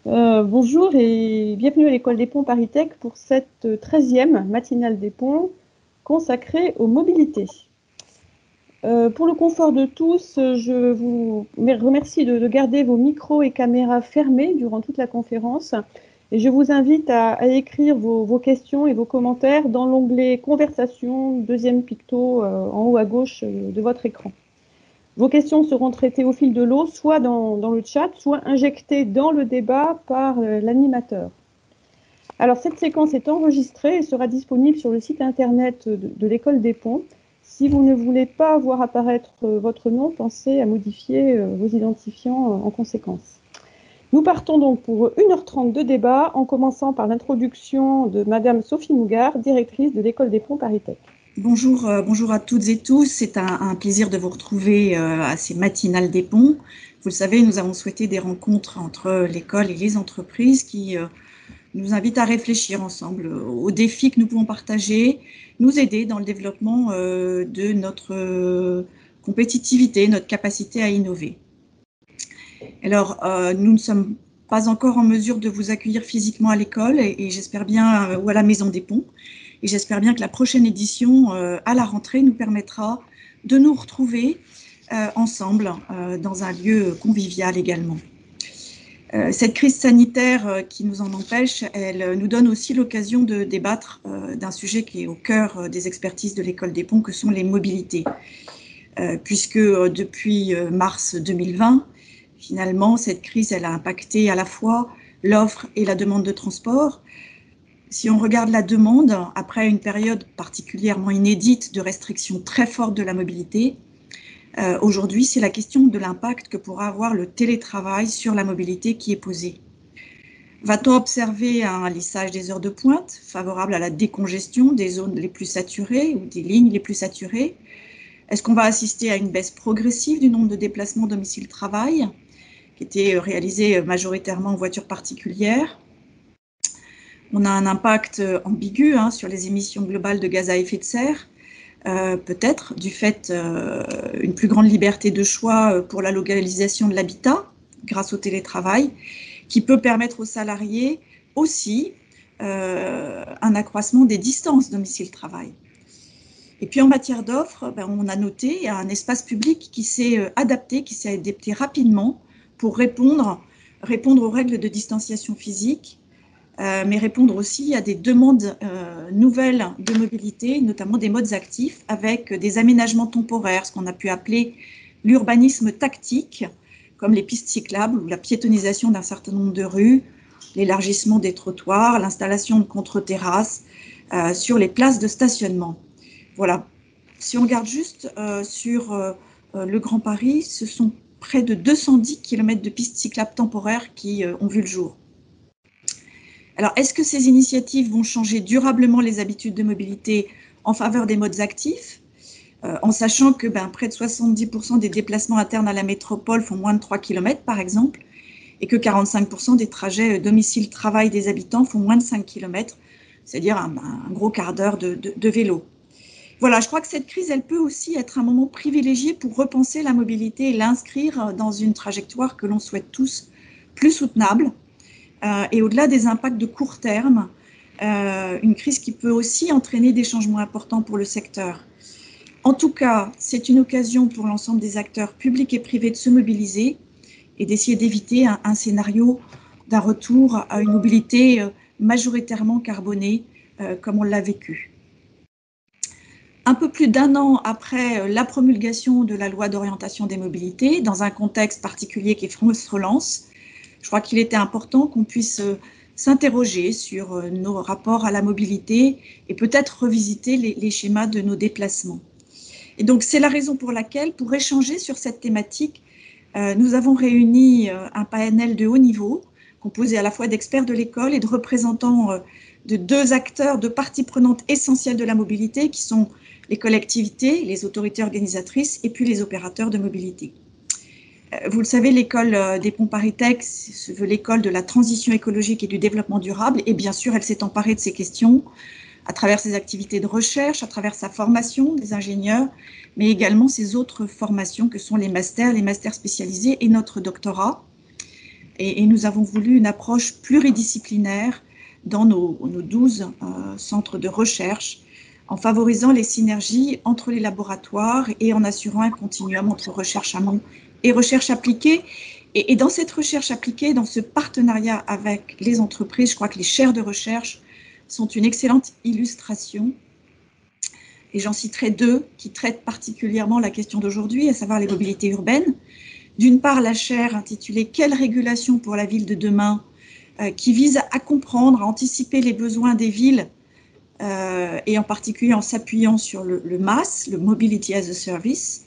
Bonjour et bienvenue à l'École des Ponts ParisTech pour cette 13e matinale des ponts consacrée aux mobilités. Pour le confort de tous, je vous remercie de garder vos micros et caméras fermés durant toute la conférence et je vous invite à écrire vos questions et vos commentaires dans l'onglet Conversation, deuxième picto en haut à gauche de votre écran. Vos questions seront traitées au fil de l'eau, soit dans le chat, soit injectées dans le débat par l'animateur. Alors, cette séquence est enregistrée et sera disponible sur le site internet de l'École des Ponts. Si vous ne voulez pas voir apparaître votre nom, pensez à modifier vos identifiants en conséquence. Nous partons donc pour 1h30 de débat, en commençant par l'introduction de Madame Sophie Mougard, directrice de l'École des Ponts ParisTech. Bonjour, bonjour à toutes et tous. C'est un plaisir de vous retrouver à ces matinales des ponts. Vous le savez, nous avons souhaité des rencontres entre l'école et les entreprises qui nous invitent à réfléchir ensemble aux défis que nous pouvons partager, nous aider dans le développement de notre compétitivité, notre capacité à innover. Alors, nous ne sommes pas encore en mesure de vous accueillir physiquement à l'école et j'espère bien, ou à la Maison des Ponts. Et j'espère bien que la prochaine édition, à la rentrée, nous permettra de nous retrouver ensemble dans un lieu convivial également. Cette crise sanitaire qui nous en empêche, elle nous donne aussi l'occasion de débattre d'un sujet qui est au cœur des expertises de l'École des Ponts, que sont les mobilités. Puisque depuis mars 2020, finalement, cette crise, elle a impacté à la fois l'offre et la demande de transport. Si on regarde la demande, après une période particulièrement inédite de restrictions très fortes de la mobilité, aujourd'hui, c'est la question de l'impact que pourra avoir le télétravail sur la mobilité qui est posée. Va-t-on observer un lissage des heures de pointe favorable à la décongestion des zones les plus saturées ou des lignes les plus saturées? Est-ce qu'on va assister à une baisse progressive du nombre de déplacements domicile-travail qui étaient réalisés majoritairement en voiture particulière? On a un impact ambigu sur les émissions globales de gaz à effet de serre, peut-être du fait d'une plus grande liberté de choix pour la localisation de l'habitat grâce au télétravail, qui peut permettre aux salariés aussi un accroissement des distances domicile-travail. Et puis en matière d'offres, on a noté un espace public qui s'est adapté rapidement pour répondre aux règles de distanciation physique, mais répondre aussi à des demandes nouvelles de mobilité, notamment des modes actifs, avec des aménagements temporaires, ce qu'on a pu appeler l'urbanisme tactique, comme les pistes cyclables ou la piétonisation d'un certain nombre de rues, l'élargissement des trottoirs, l'installation de contre-terrasses sur les places de stationnement. Voilà. Si on regarde juste sur le Grand Paris, ce sont près de 210 km de pistes cyclables temporaires qui ont vu le jour. Alors, est-ce que ces initiatives vont changer durablement les habitudes de mobilité en faveur des modes actifs, en sachant que près de 70% des déplacements internes à la métropole font moins de 3 km, par exemple, et que 45% des trajets domicile-travail des habitants font moins de 5 km, c'est-à-dire un gros quart d'heure de vélo. Voilà, je crois que cette crise, elle peut aussi être un moment privilégié pour repenser la mobilité et l'inscrire dans une trajectoire que l'on souhaite tous plus soutenable. Et au-delà des impacts de court terme, une crise qui peut aussi entraîner des changements importants pour le secteur. En tout cas, c'est une occasion pour l'ensemble des acteurs publics et privés de se mobiliser et d'essayer d'éviter un scénario d'un retour à une mobilité majoritairement carbonée, comme on l'a vécu. Un peu plus d'un an après la promulgation de la loi d'orientation des mobilités, dans un contexte particulier qui est France Relance, je crois qu'il était important qu'on puisse s'interroger sur nos rapports à la mobilité et peut-être revisiter les schémas de nos déplacements. Et donc, c'est la raison pour laquelle, pour échanger sur cette thématique, nous avons réuni un panel de haut niveau, composé à la fois d'experts de l'école et de représentants de deux acteurs, de parties prenantes essentielles de la mobilité, qui sont les collectivités, les autorités organisatrices et puis les opérateurs de mobilité. Vous le savez, l'École des Ponts ParisTech se veut l'école de la transition écologique et du développement durable, et bien sûr, elle s'est emparée de ces questions à travers ses activités de recherche, à travers sa formation des ingénieurs, mais également ses autres formations que sont les masters spécialisés et notre doctorat. et nous avons voulu une approche pluridisciplinaire dans nos 12 centres de recherche, en favorisant les synergies entre les laboratoires et en assurant un continuum entre recherche amont et recherche appliquée. Et dans cette recherche appliquée, dans ce partenariat avec les entreprises, je crois que les chaires de recherche sont une excellente illustration. Et j'en citerai 2 qui traitent particulièrement la question d'aujourd'hui, à savoir les mobilités urbaines. D'une part, la chaire intitulée « Quelle régulation pour la ville de demain ?» qui vise à comprendre, à anticiper les besoins des villes et en particulier en s'appuyant sur le MaaS, le Mobility as a Service.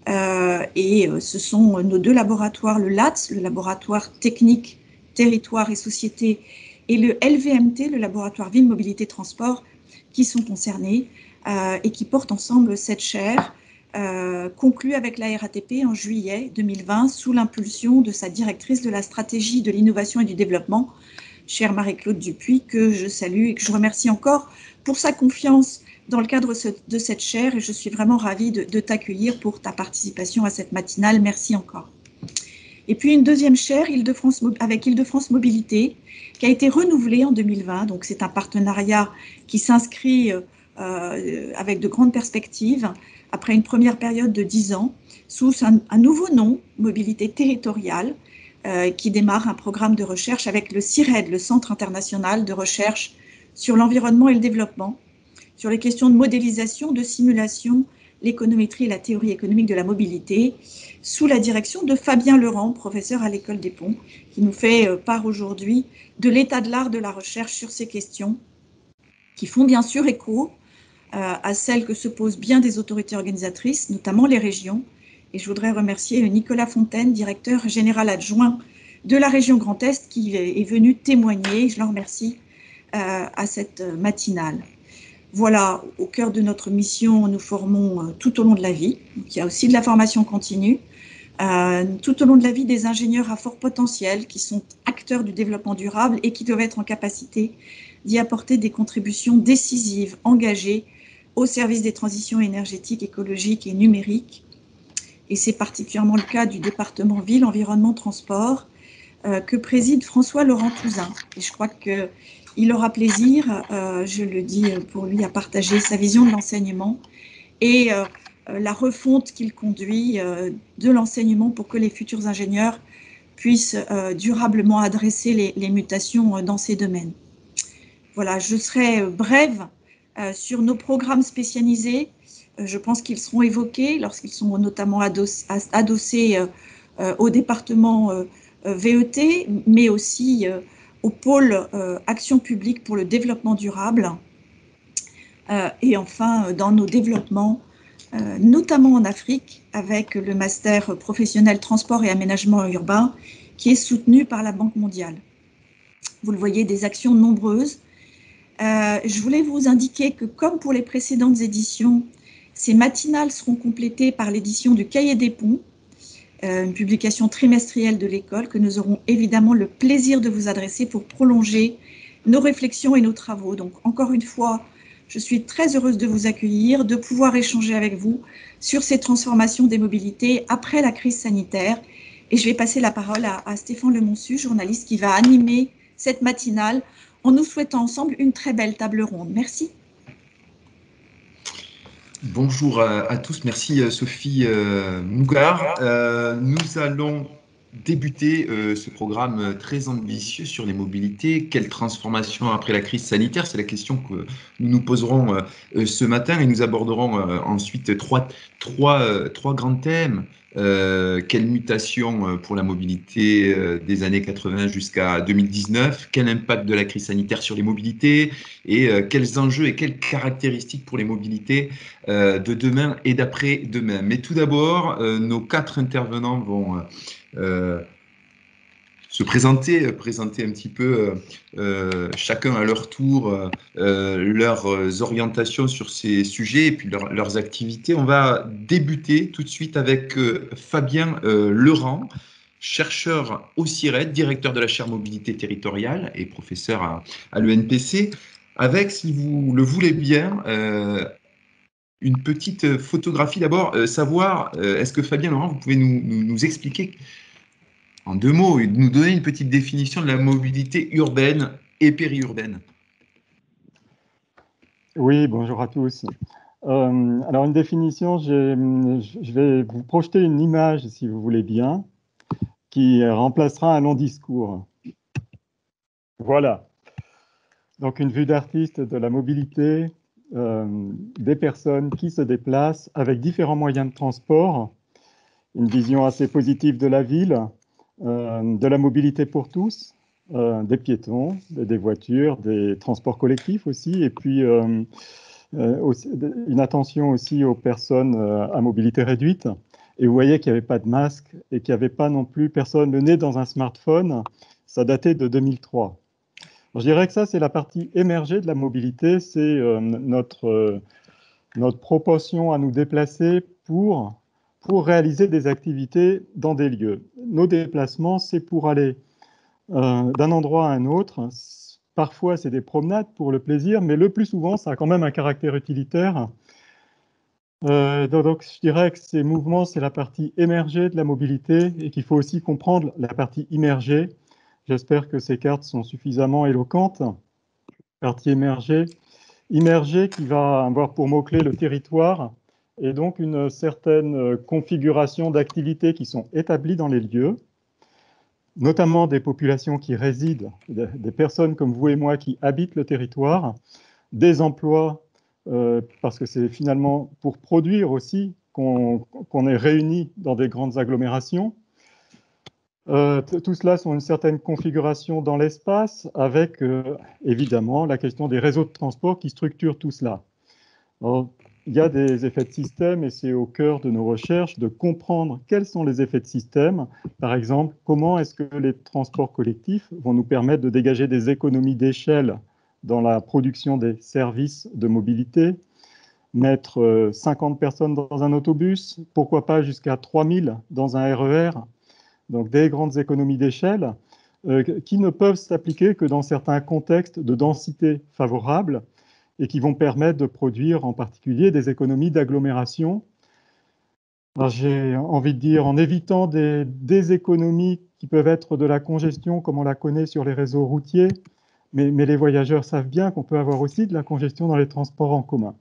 Ce sont nos 2 laboratoires, le LATS, le laboratoire technique, territoire et société, et le LVMT, le laboratoire Ville, Mobilité, Transport, qui sont concernés et qui portent ensemble cette chaire conclue avec la RATP en juillet 2020 sous l'impulsion de sa directrice de la stratégie de l'innovation et du développement, chère Marie-Claude Dupuis, que je salue et que je remercie encore pour sa confiance dans le cadre de cette chaire, et je suis vraiment ravie de t'accueillir pour ta participation à cette matinale. Merci encore. Et puis une deuxième chaire avec Île-de-France Mobilité, qui a été renouvelée en 2020. Donc c'est un partenariat qui s'inscrit avec de grandes perspectives, après une première période de 10 ans, sous un nouveau nom, Mobilité territoriale, qui démarre un programme de recherche avec le CIRED, le Centre international de recherche sur l'environnement et le développement, sur les questions de modélisation, de simulation, l'économétrie et la théorie économique de la mobilité, sous la direction de Fabien Leurent, professeur à l'École des Ponts, qui nous fait part aujourd'hui de l'état de l'art de la recherche sur ces questions, qui font bien sûr écho à celles que se posent bien des autorités organisatrices, notamment les régions. Et je voudrais remercier Nicolas Fontaine, directeur général adjoint de la région Grand Est, qui est venu témoigner, je le remercie, à cette matinale. Voilà, au cœur de notre mission, nous formons tout au long de la vie. Donc, il y a aussi de la formation continue. Tout au long de la vie, des ingénieurs à fort potentiel qui sont acteurs du développement durable et qui doivent être en capacité d'y apporter des contributions décisives, engagées au service des transitions énergétiques, écologiques et numériques. Et c'est particulièrement le cas du département Ville, Environnement, Transport, que préside François Laurent Touzin. Et je crois qu'il aura plaisir, je le dis pour lui, à partager sa vision de l'enseignement et la refonte qu'il conduit de l'enseignement pour que les futurs ingénieurs puissent durablement adresser les mutations dans ces domaines. Voilà, je serai brève sur nos programmes spécialisés. Je pense qu'ils seront évoqués lorsqu'ils sont notamment adossés au département VET, mais aussi au pôle Action publique pour le développement durable. Et enfin, dans nos développements, notamment en Afrique, avec le master professionnel transport et aménagement urbain, qui est soutenu par la Banque mondiale. Vous le voyez, des actions nombreuses. Je voulais vous indiquer que, comme pour les précédentes éditions, ces matinales seront complétées par l'édition du Cahier des ponts, une publication trimestrielle de l'école que nous aurons évidemment le plaisir de vous adresser pour prolonger nos réflexions et nos travaux. Donc, encore une fois, je suis très heureuse de vous accueillir, de pouvoir échanger avec vous sur ces transformations des mobilités après la crise sanitaire. Et je vais passer la parole à Stéphane Lemonsu, journaliste qui va animer cette matinale en nous souhaitant ensemble une très belle table ronde. Merci. Bonjour à tous, merci Sophie Mougard. Nous allons débuter ce programme très ambitieux sur les mobilités. Quelle transformation après la crise sanitaire? C'est la question que nous nous poserons ce matin, et nous aborderons ensuite trois grands thèmes. Quelle mutation pour la mobilité des années 80 jusqu'à 2019? Quel impact de la crise sanitaire sur les mobilités? Et quels enjeux et quelles caractéristiques pour les mobilités de demain et d'après-demain? Mais tout d'abord, nos 4 intervenants vont se présenter un petit peu chacun à leur tour leurs orientations sur ces sujets et puis leurs activités. On va débuter tout de suite avec Fabien Leurent, chercheur au CIRED, directeur de la chaire mobilité territoriale et professeur à l'ENPC, avec, si vous le voulez bien, une petite photographie. D'abord, savoir, est-ce que Fabien Leurent, vous pouvez nous expliquer en 2 mots, et nous donner une petite définition de la mobilité urbaine et périurbaine. Oui, bonjour à tous. Alors, une définition, je vais vous projeter une image, si vous voulez bien, qui remplacera un long discours. Voilà. Donc, une vue d'artiste de la mobilité des personnes qui se déplacent avec différents moyens de transport, une vision assez positive de la ville, de la mobilité pour tous, des piétons, des voitures, des transports collectifs aussi, et puis aussi, une attention aussi aux personnes à mobilité réduite. Et vous voyez qu'il n'y avait pas de masque et qu'il n'y avait pas non plus personne le nez dans un smartphone. Ça datait de 2003. Je dirais que ça, c'est la partie émergée de la mobilité, c'est notre propension à nous déplacer pour réaliser des activités dans des lieux. Nos déplacements, c'est pour aller d'un endroit à un autre. Parfois, c'est des promenades pour le plaisir, mais le plus souvent, ça a quand même un caractère utilitaire. Donc, je dirais que ces mouvements, c'est la partie émergée de la mobilité et qu'il faut aussi comprendre la partie immergée. J'espère que ces cartes sont suffisamment éloquentes. Partie émergée. Immergée qui va avoir pour mot-clé le territoire et donc une certaine configuration d'activités qui sont établies dans les lieux, notamment des populations qui résident, des personnes comme vous et moi qui habitent le territoire, des emplois, parce que c'est finalement pour produire aussi qu'on est réunis dans des grandes agglomérations. Tout cela sont une certaine configuration dans l'espace avec évidemment la question des réseaux de transport qui structurent tout cela. Alors, il y a des effets de système et c'est au cœur de nos recherches de comprendre quels sont les effets de système. Par exemple, comment est-ce que les transports collectifs vont nous permettre de dégager des économies d'échelle dans la production des services de mobilité, mettre 50 personnes dans un autobus, pourquoi pas jusqu'à 3000 dans un RER, donc des grandes économies d'échelle qui ne peuvent s'appliquer que dans certains contextes de densité favorable et qui vont permettre de produire en particulier des économies d'agglomération. J'ai envie de dire en évitant des économies qui peuvent être de la congestion comme on la connaît sur les réseaux routiers, mais les voyageurs savent bien qu'on peut avoir aussi de la congestion dans les transports en commun.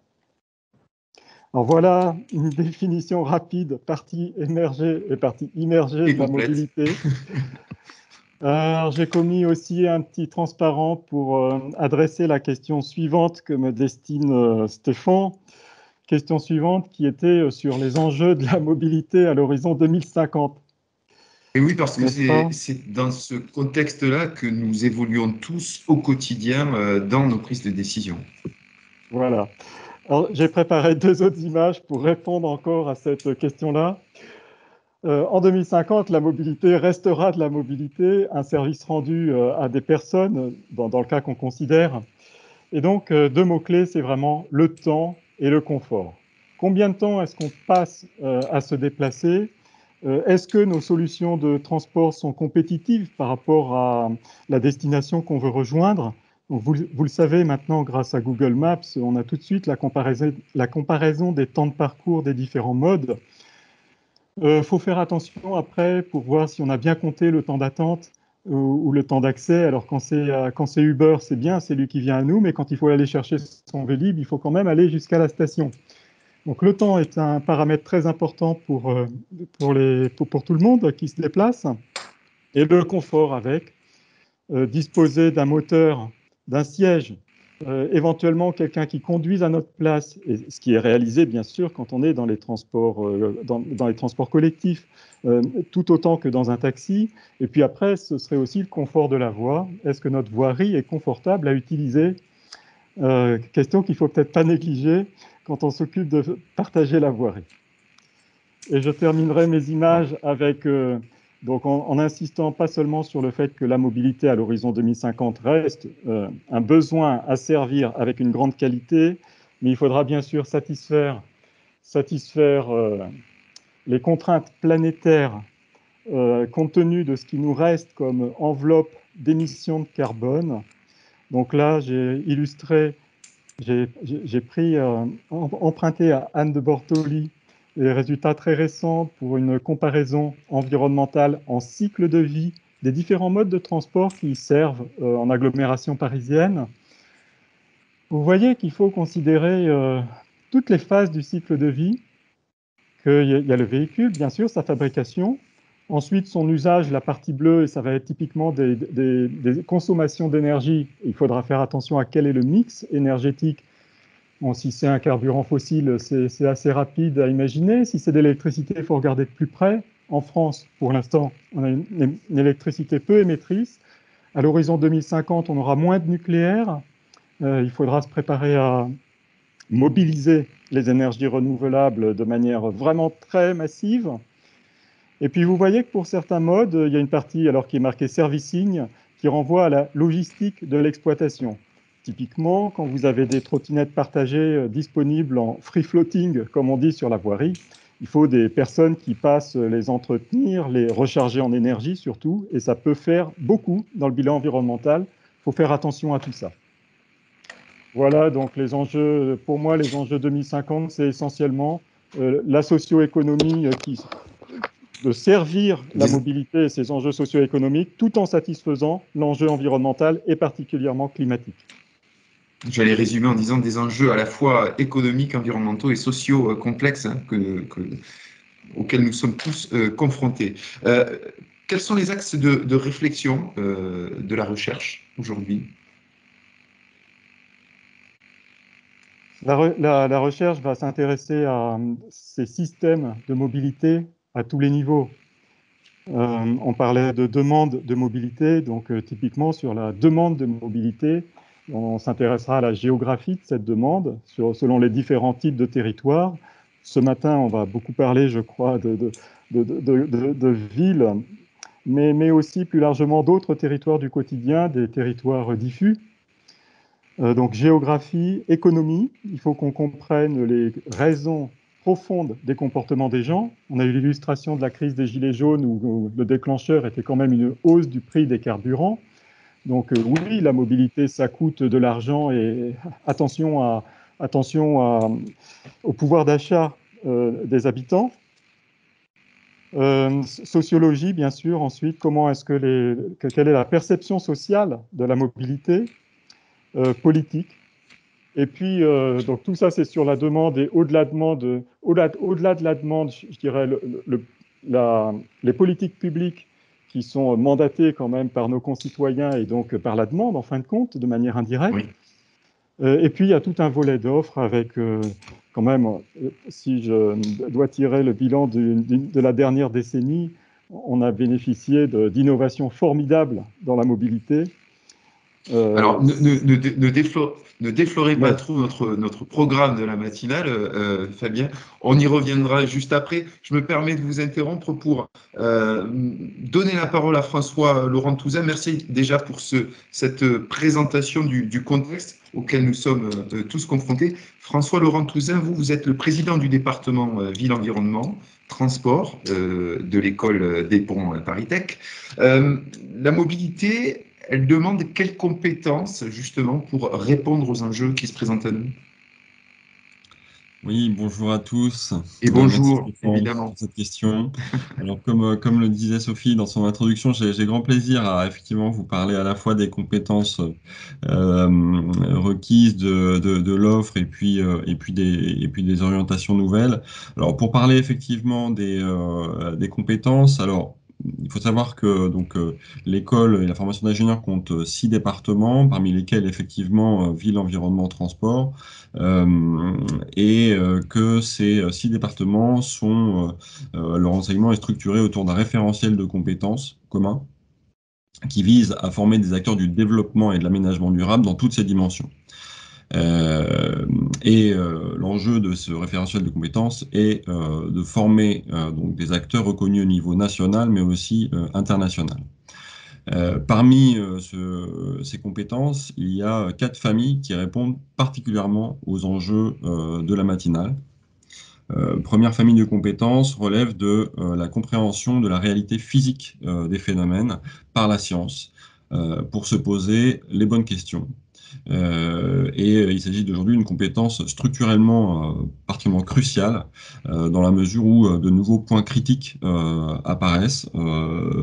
Alors voilà une définition rapide, partie émergée et partie immergée de la mobilité. Alors j'ai commis aussi un petit transparent pour adresser la question suivante que me destine Stéphane. Question suivante qui était sur les enjeux de la mobilité à l'horizon 2050. Et oui, parce que c'est dans ce contexte-là que nous évoluons tous au quotidien dans nos prises de décision. Voilà. Alors, j'ai préparé 2 autres images pour répondre encore à cette question-là. En 2050, la mobilité restera de la mobilité, un service rendu à des personnes, dans le cas qu'on considère. Et donc, 2 mots-clés, c'est vraiment le temps et le confort. Combien de temps est-ce qu'on passe à se déplacer? Est-ce que nos solutions de transport sont compétitives par rapport à la destination qu'on veut rejoindre? Donc vous le savez maintenant, grâce à Google Maps, on a tout de suite la comparaison des temps de parcours des différents modes. Faut faire attention après pour voir si on a bien compté le temps d'attente ou le temps d'accès. Alors quand c'est Uber, c'est bien, c'est lui qui vient à nous, mais quand il faut aller chercher son Vélib, il faut quand même aller jusqu'à la station. Donc le temps est un paramètre très important pour tout le monde qui se déplace. Et le confort avec, disposer d'un moteur, d'un siège, éventuellement quelqu'un qui conduise à notre place, et ce qui est réalisé bien sûr quand on est dans les transports, dans les transports collectifs, tout autant que dans un taxi. Et puis après, ce serait aussi le confort de la voie. Est-ce que notre voirie est confortable à utiliser? Question qu'il ne faut peut-être pas négliger quand on s'occupe de partager la voirie. Et je terminerai mes images avec, donc en insistant pas seulement sur le fait que la mobilité à l'horizon 2050 reste un besoin à servir avec une grande qualité, mais il faudra bien sûr satisfaire les contraintes planétaires compte tenu de ce qui nous reste comme enveloppe d'émissions de carbone. Donc là, j'ai illustré, j'ai emprunté à Anne de Bortoli des résultats très récents pour une comparaison environnementale en cycle de vie des différents modes de transport qui servent en agglomération parisienne. Vous voyez qu'il faut considérer toutes les phases du cycle de vie, qu'il y a le véhicule, bien sûr, sa fabrication, ensuite son usage, la partie bleue, et ça va être typiquement des consommations d'énergie. Il faudra faire attention à quel est le mix énergétique. Bon, si c'est un carburant fossile, c'est assez rapide à imaginer. Si c'est de l'électricité, il faut regarder de plus près. En France, pour l'instant, on a une électricité peu émettrice. À l'horizon 2050, on aura moins de nucléaire. Il faudra se préparer à mobiliser les énergies renouvelables de manière vraiment très massive. Et puis vous voyez que pour certains modes, il y a une partie alors qui est marquée servicing qui renvoie à la logistique de l'exploitation. Typiquement, quand vous avez des trottinettes partagées disponibles en free floating, comme on dit sur la voirie, il faut des personnes qui passent les entretenir, les recharger en énergie surtout, et ça peut faire beaucoup dans le bilan environnemental. Il faut faire attention à tout ça. Voilà, donc les enjeux, pour moi, les enjeux 2050, c'est essentiellement la socio-économie de servir la mobilité et ses enjeux socio-économiques tout en satisfaisant l'enjeu environnemental et particulièrement climatique. J'allais résumer en disant des enjeux à la fois économiques, environnementaux et sociaux complexes auxquels nous sommes tous confrontés. Quels sont les axes de réflexion de la recherche aujourd'hui ? La recherche va s'intéresser à ces systèmes de mobilité à tous les niveaux. On parlait de demande de mobilité, donc typiquement sur la demande de mobilité, on s'intéressera à la géographie de cette demande selon les différents types de territoires. Ce matin, on va beaucoup parler, je crois, de villes, mais aussi plus largement d'autres territoires du quotidien, des territoires diffus. Donc géographie, économie, il faut qu'on comprenne les raisons profondes des comportements des gens. On a eu l'illustration de la crise des Gilets jaunes où le déclencheur était quand même une hausse du prix des carburants. Donc oui, la mobilité, ça coûte de l'argent et attention au pouvoir d'achat des habitants. Sociologie, bien sûr, ensuite, quelle est la perception sociale de la mobilité politique. Et puis, donc tout ça, c'est sur la demande et au-delà de la demande, je dirais, les politiques publiques qui sont mandatées quand même par nos concitoyens et donc par la demande, en fin de compte, de manière indirecte. Oui. Et puis, il y a tout un volet d'offres avec, quand même, si je dois tirer le bilan de la dernière décennie, on a bénéficié d'innovations formidables dans la mobilité. Alors, ne déflorez pas trop notre programme de la matinale, Fabien. On y reviendra juste après. Je me permets de vous interrompre pour donner la parole à François Laurent Touzin. Merci déjà pour cette présentation du contexte auquel nous sommes tous confrontés. François Laurent Touzin, vous êtes le président du département Ville-Environnement, Transport de l'école des Ponts ParisTech. La mobilité, elle demande quelles compétences, justement, pour répondre aux enjeux qui se présentent à nous? Oui, bonjour à tous. Et bonjour, merci évidemment. pour cette question. Alors, comme le disait Sophie dans son introduction, j'ai grand plaisir à effectivement vous parler à la fois des compétences requises de l'offre et puis des orientations nouvelles. Alors, pour parler effectivement des compétences, alors, il faut savoir que donc l'école et la formation d'ingénieur comptent 6 départements, parmi lesquels effectivement ville, environnement, transport, et que ces 6 départements sont leur enseignement est structuré autour d'un référentiel de compétences commun qui vise à former des acteurs du développement et de l'aménagement durable dans toutes ces dimensions. L'enjeu de ce référentiel de compétences est de former donc des acteurs reconnus au niveau national, mais aussi international. Parmi ces compétences, il y a 4 familles qui répondent particulièrement aux enjeux de la matinale. Première famille de compétences relève de la compréhension de la réalité physique des phénomènes par la science, pour se poser les bonnes questions. Et il s'agit d'aujourd'hui d'une compétence structurellement particulièrement cruciale dans la mesure où de nouveaux points critiques apparaissent.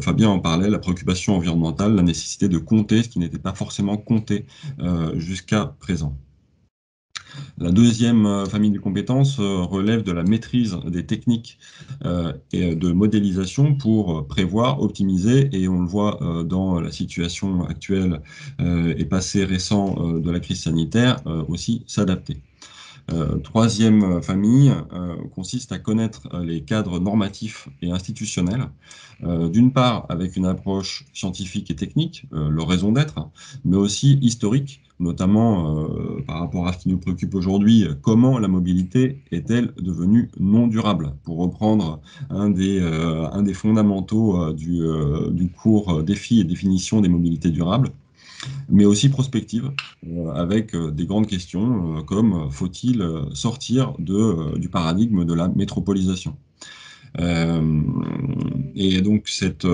Fabien en parlait, la préoccupation environnementale, la nécessité de compter ce qui n'était pas forcément compté jusqu'à présent. La deuxième famille de compétences relève de la maîtrise des techniques et de modélisation pour prévoir, optimiser, et on le voit dans la situation actuelle et passé récent de la crise sanitaire, aussi s'adapter. Troisième famille consiste à connaître les cadres normatifs et institutionnels, d'une part avec une approche scientifique et technique, leur raison d'être, mais aussi historique, notamment par rapport à ce qui nous préoccupe aujourd'hui, comment la mobilité est-elle devenue non durable, pour reprendre un des fondamentaux du cours défis et définition des mobilités durables, mais aussi prospective, avec des grandes questions comme faut-il sortir du paradigme de la métropolisation. Et donc cette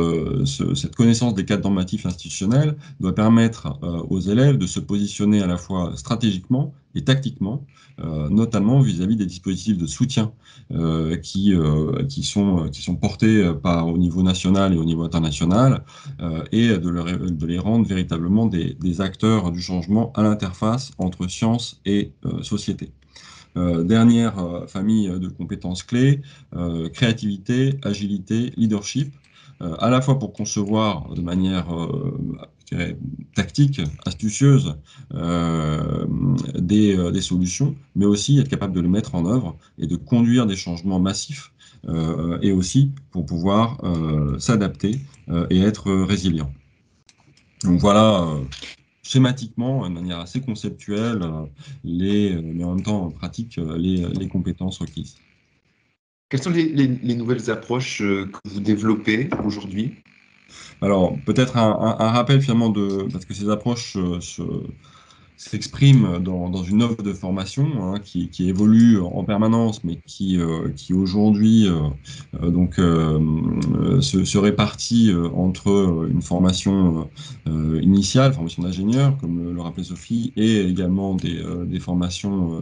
connaissance des cadres normatifs institutionnels doit permettre aux élèves de se positionner à la fois stratégiquement et tactiquement, notamment vis-à-vis des dispositifs de soutien qui sont portés au niveau national et au niveau international, et de les rendre véritablement des acteurs du changement à l'interface entre science et société. Dernière famille de compétences clés, créativité, agilité, leadership, à la fois pour concevoir de manière tactique, astucieuse, des solutions, mais aussi être capable de les mettre en œuvre et de conduire des changements massifs, et aussi pour pouvoir s'adapter et être résilient. Donc voilà, schématiquement, de manière assez conceptuelle, mais en même temps en pratique, les compétences requises. Quelles sont les nouvelles approches que vous développez aujourd'hui? Alors, peut-être un rappel finalement parce que ces approches s'expriment dans une offre de formation qui évolue en permanence, mais qui aujourd'hui se répartit entre une formation initiale, formation d'ingénieur, comme le rappelait Sophie, et également des formations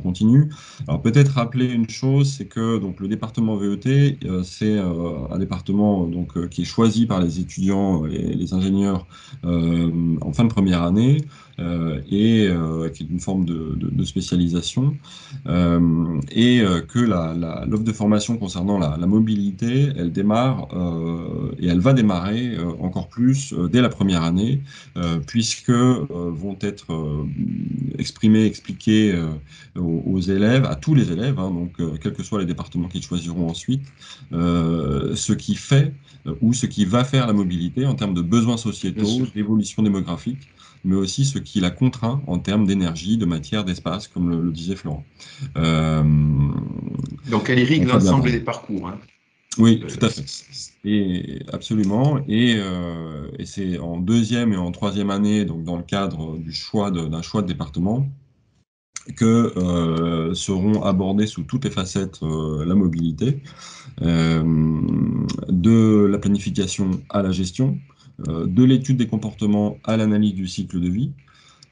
continues. Alors peut-être rappeler une chose, c'est que donc le département VET, c'est un département qui est choisi par les étudiants et les ingénieurs en fin de première année. Et qui est une forme de spécialisation, et que l'offre de formation concernant la mobilité, elle démarre et elle va démarrer encore plus dès la première année, puisque vont être expliqués aux élèves, à tous les élèves, donc quels que soient les départements qu'ils choisiront ensuite, ce qui fait ou ce qui va faire la mobilité en termes de besoins sociétaux, d'évolution démographique, mais aussi ce qui la contraint en termes d'énergie, de matière, d'espace, comme le disait Florent. Donc elle irrigue l'ensemble des parcours. Oui, tout à fait. Et absolument. Et c'est en deuxième et en troisième année, donc dans le cadre d'un choix de département, que seront abordées sous toutes les facettes la mobilité, de la planification à la gestion, de l'étude des comportements à l'analyse du cycle de vie,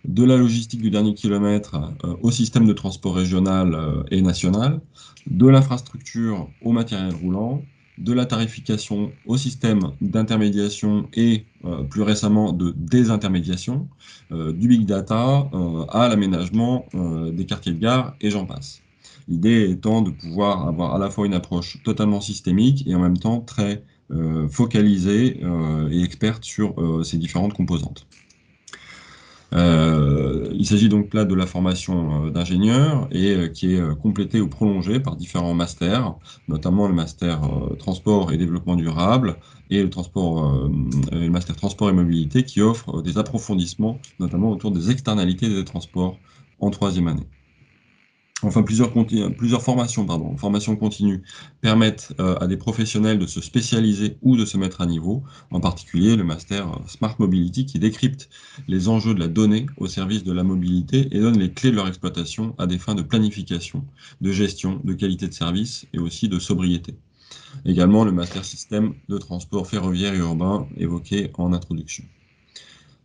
de la logistique du dernier kilomètre au système de transport régional et national, de l'infrastructure au matériel roulant, de la tarification au système d'intermédiation et plus récemment de désintermédiation, du big data à l'aménagement des quartiers de gare, et j'en passe. L'idée étant de pouvoir avoir à la fois une approche totalement systémique et en même temps très focalisée et experte sur ces différentes composantes. Il s'agit donc là de la formation d'ingénieur et qui est complétée ou prolongée par différents masters, notamment le master transport et développement durable et le master transport et mobilité, qui offre des approfondissements, notamment autour des externalités des transports en troisième année. Enfin, plusieurs formations continues permettent à des professionnels de se spécialiser ou de se mettre à niveau, en particulier le master Smart Mobility qui décrypte les enjeux de la donnée au service de la mobilité et donne les clés de leur exploitation à des fins de planification, de gestion, de qualité de service et aussi de sobriété. Également le master Système de transport ferroviaire et urbain évoqué en introduction.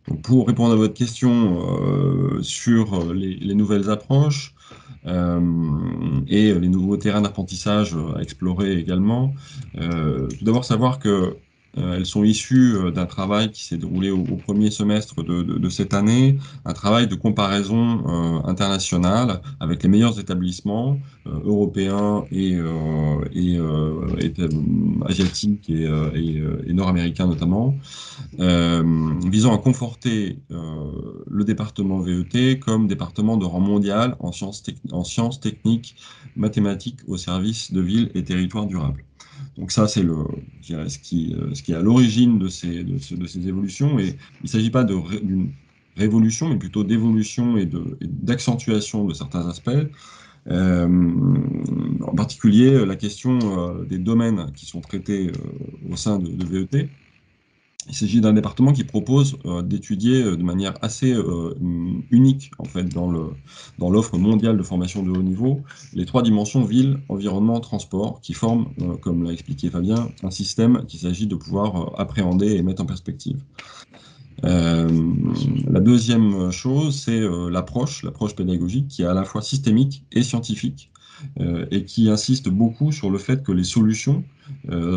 Donc, pour répondre à votre question sur les nouvelles approches et les nouveaux terrains d'apprentissage à explorer également, tout d'abord savoir que elles sont issues d'un travail qui s'est déroulé au premier semestre de cette année, un travail de comparaison internationale avec les meilleurs établissements européens et asiatiques et nord-américains notamment, visant à conforter le département VET comme département de rang mondial en sciences techniques, mathématiques au service de villes et territoires durables. Donc ça, c'est je dirais, ce qui est à l'origine de ces évolutions. Et il ne s'agit pas d'une révolution, mais plutôt d'évolution et d'accentuation de certains aspects. En particulier, la question des domaines qui sont traités au sein de VET. Il s'agit d'un département qui propose d'étudier de manière assez unique en fait dans l'offre mondiale de formation de haut niveau les trois dimensions ville, environnement, transport qui forment, comme l'a expliqué Fabien, un système qu'il s'agit de pouvoir appréhender et mettre en perspective. La deuxième chose, c'est l'approche pédagogique qui est à la fois systémique et scientifique et qui insiste beaucoup sur le fait que les solutions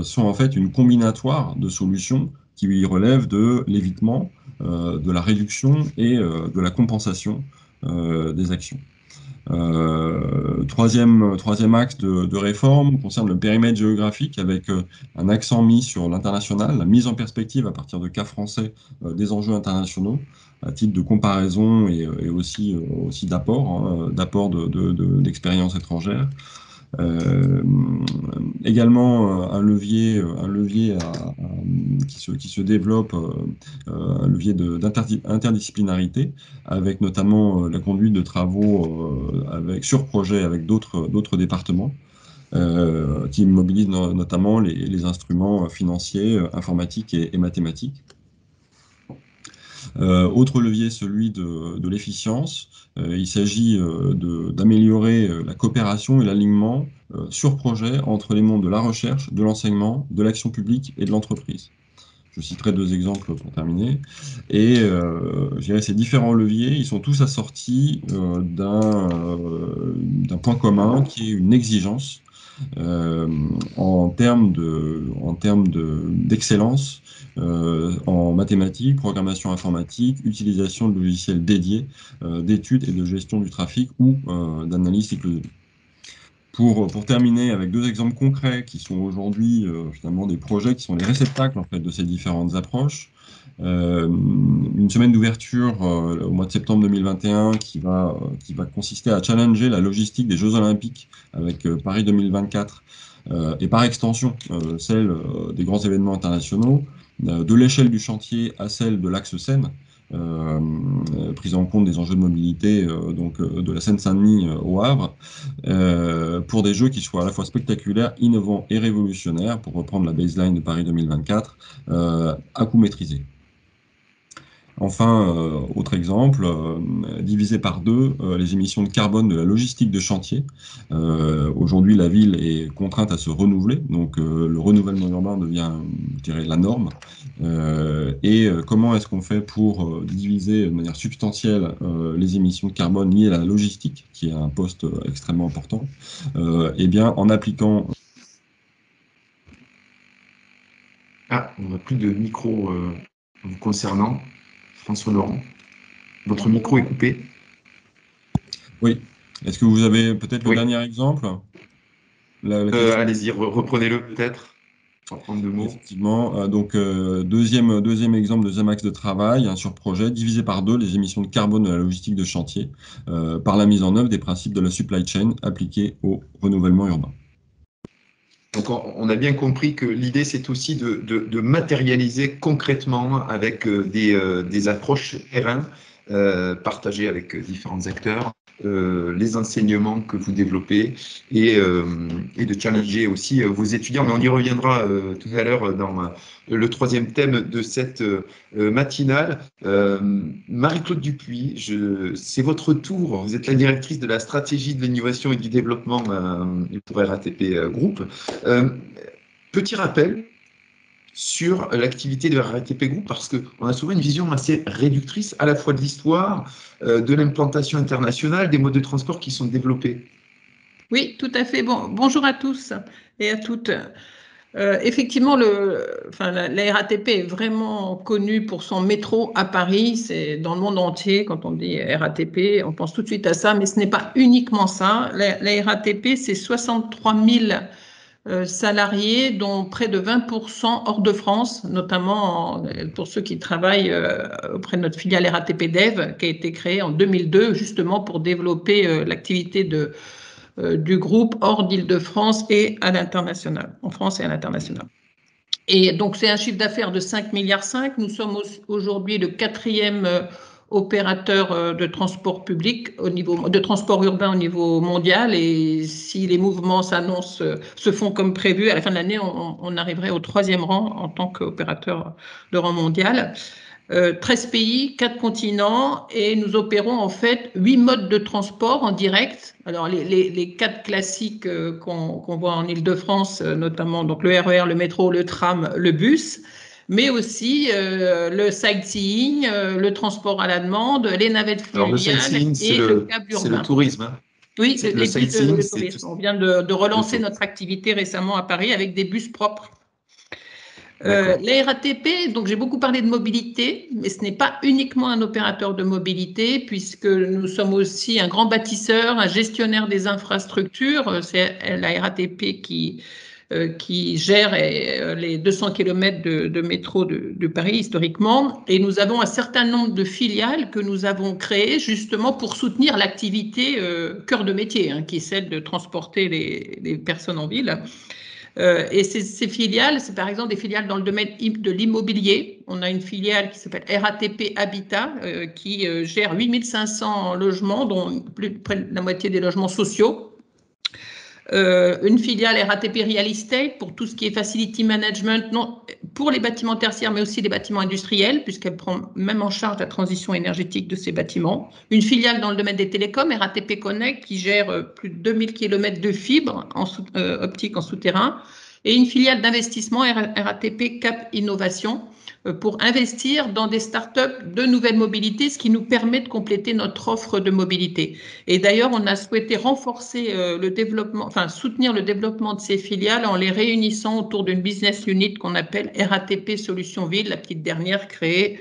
sont en fait une combinatoire de solutions qui relève de l'évitement, de la réduction et de la compensation des actions. Troisième axe de réforme concerne le périmètre géographique avec un accent mis sur l'international, la mise en perspective à partir de cas français des enjeux internationaux à titre de comparaison et aussi d'apport d'expériences étrangères. Également un levier qui se développe, un levier d'interdisciplinarité, avec notamment la conduite de travaux sur projet avec d'autres départements, qui mobilisent notamment les instruments financiers, informatiques et mathématiques. Autre levier, celui de l'efficience. Il s'agit d'améliorer la coopération et l'alignement sur projet entre les mondes de la recherche, de l'enseignement, de l'action publique et de l'entreprise. Je citerai deux exemples pour terminer. Et je dirais ces différents leviers, ils sont tous assortis d'un point commun qui est une exigence en termes d'excellence en mathématiques, programmation informatique, utilisation de logiciels dédiés d'études et de gestion du trafic ou d'analyse cycle de vie. Pour terminer avec deux exemples concrets qui sont aujourd'hui finalement des projets qui sont les réceptacles en fait, de ces différentes approches. Une semaine d'ouverture au mois de septembre 2021 qui va consister à challenger la logistique des Jeux Olympiques avec Paris 2024 et par extension celle des grands événements internationaux, de l'échelle du chantier à celle de l'axe Seine, prise en compte des enjeux de mobilité de la Seine-Saint-Denis au Havre, pour des jeux qui soient à la fois spectaculaires, innovants et révolutionnaires, pour reprendre la baseline de Paris 2024, à coût maîtrisé. Enfin, autre exemple, diviser par deux les émissions de carbone de la logistique de chantier. Aujourd'hui, la ville est contrainte à se renouveler, donc le renouvellement urbain devient, je dirais, la norme. Et comment est-ce qu'on fait pour diviser de manière substantielle les émissions de carbone liées à la logistique, qui est un poste extrêmement important, eh bien, en appliquant... Ah, on n'a plus de micro vous concernant. François Laurent, votre micro est coupé. Oui. Est-ce que vous avez peut-être le dernier exemple? Allez-y, reprenez-le peut-être. On va prendre deux mots. Effectivement. Donc, deuxième exemple, deuxième axe de travail sur projet, diviser par deux les émissions de carbone de la logistique de chantier par la mise en œuvre des principes de la supply chain appliqués au renouvellement urbain. Donc, on a bien compris que l'idée, c'est aussi de matérialiser concrètement avec des approches terrain partagées avec différents acteurs, les enseignements que vous développez et de challenger aussi vos étudiants. Mais on y reviendra tout à l'heure dans le troisième thème de cette matinale. Marie-Claude Dupuis, c'est votre tour. Vous êtes la directrice de la stratégie de l'innovation et du développement pour RATP Group. Petit rappel, sur l'activité de RATP Group, parce qu'on a souvent une vision assez réductrice à la fois de l'histoire, de l'implantation internationale, des modes de transport qui sont développés. Oui, tout à fait. Bon, bonjour à tous et à toutes. Effectivement, la RATP est vraiment connue pour son métro à Paris. C'est dans le monde entier, quand on dit RATP, on pense tout de suite à ça, mais ce n'est pas uniquement ça. La RATP, c'est 63 000 salariés, dont près de 20% hors de France, notamment pour ceux qui travaillent auprès de notre filiale RATP Dev, qui a été créée en 2002, justement pour développer l'activité du groupe hors d'Île-de-France et à l'international, en France et à l'international. Et donc, c'est un chiffre d'affaires de 5,5 milliards. Nous sommes aujourd'hui le 4e opérateur de transport public de transport urbain au niveau mondial. Et si les mouvements s'annoncent, se font comme prévu, à la fin de l'année, on arriverait au 3e rang en tant qu'opérateur de rang mondial. 13 pays, 4 continents, et nous opérons en fait 8 modes de transport en direct. Alors les 4 classiques qu'on voit en Île-de-France, notamment donc le RER, le métro, le tram, le bus, mais aussi le sightseeing, le transport à la demande, les navettes fluviales et le câble urbain. C'est le tourisme. Hein. Oui, le sightseeing, le tourisme. On vient de relancer notre activité récemment à Paris avec des bus propres. La RATP, donc j'ai beaucoup parlé de mobilité, mais ce n'est pas uniquement un opérateur de mobilité, puisque nous sommes aussi un grand bâtisseur, un gestionnaire des infrastructures. C'est la RATP qui gère les 200 km de métro de Paris historiquement. Et nous avons un certain nombre de filiales que nous avons créées justement pour soutenir l'activité cœur de métier, qui est celle de transporter les personnes en ville. Et ces filiales, c'est par exemple des filiales dans le domaine de l'immobilier. On a une filiale qui s'appelle RATP Habitat qui gère 8500 logements, dont près de la moitié des logements sociaux. Une filiale RATP Real Estate pour tout ce qui est facility management, non, pour les bâtiments tertiaires, mais aussi les bâtiments industriels, puisqu'elle prend même en charge la transition énergétique de ces bâtiments. Une filiale dans le domaine des télécoms, RATP Connect, qui gère plus de 2000 km de fibres optiques en souterrain. Et une filiale d'investissement, RATP Cap Innovation, pour investir dans des startups de nouvelles mobilités, ce qui nous permet de compléter notre offre de mobilité. Et d'ailleurs, on a souhaité renforcer le développement, enfin soutenir le développement de ces filiales en les réunissant autour d'une business unit qu'on appelle RATP Solutions Ville, la petite dernière créée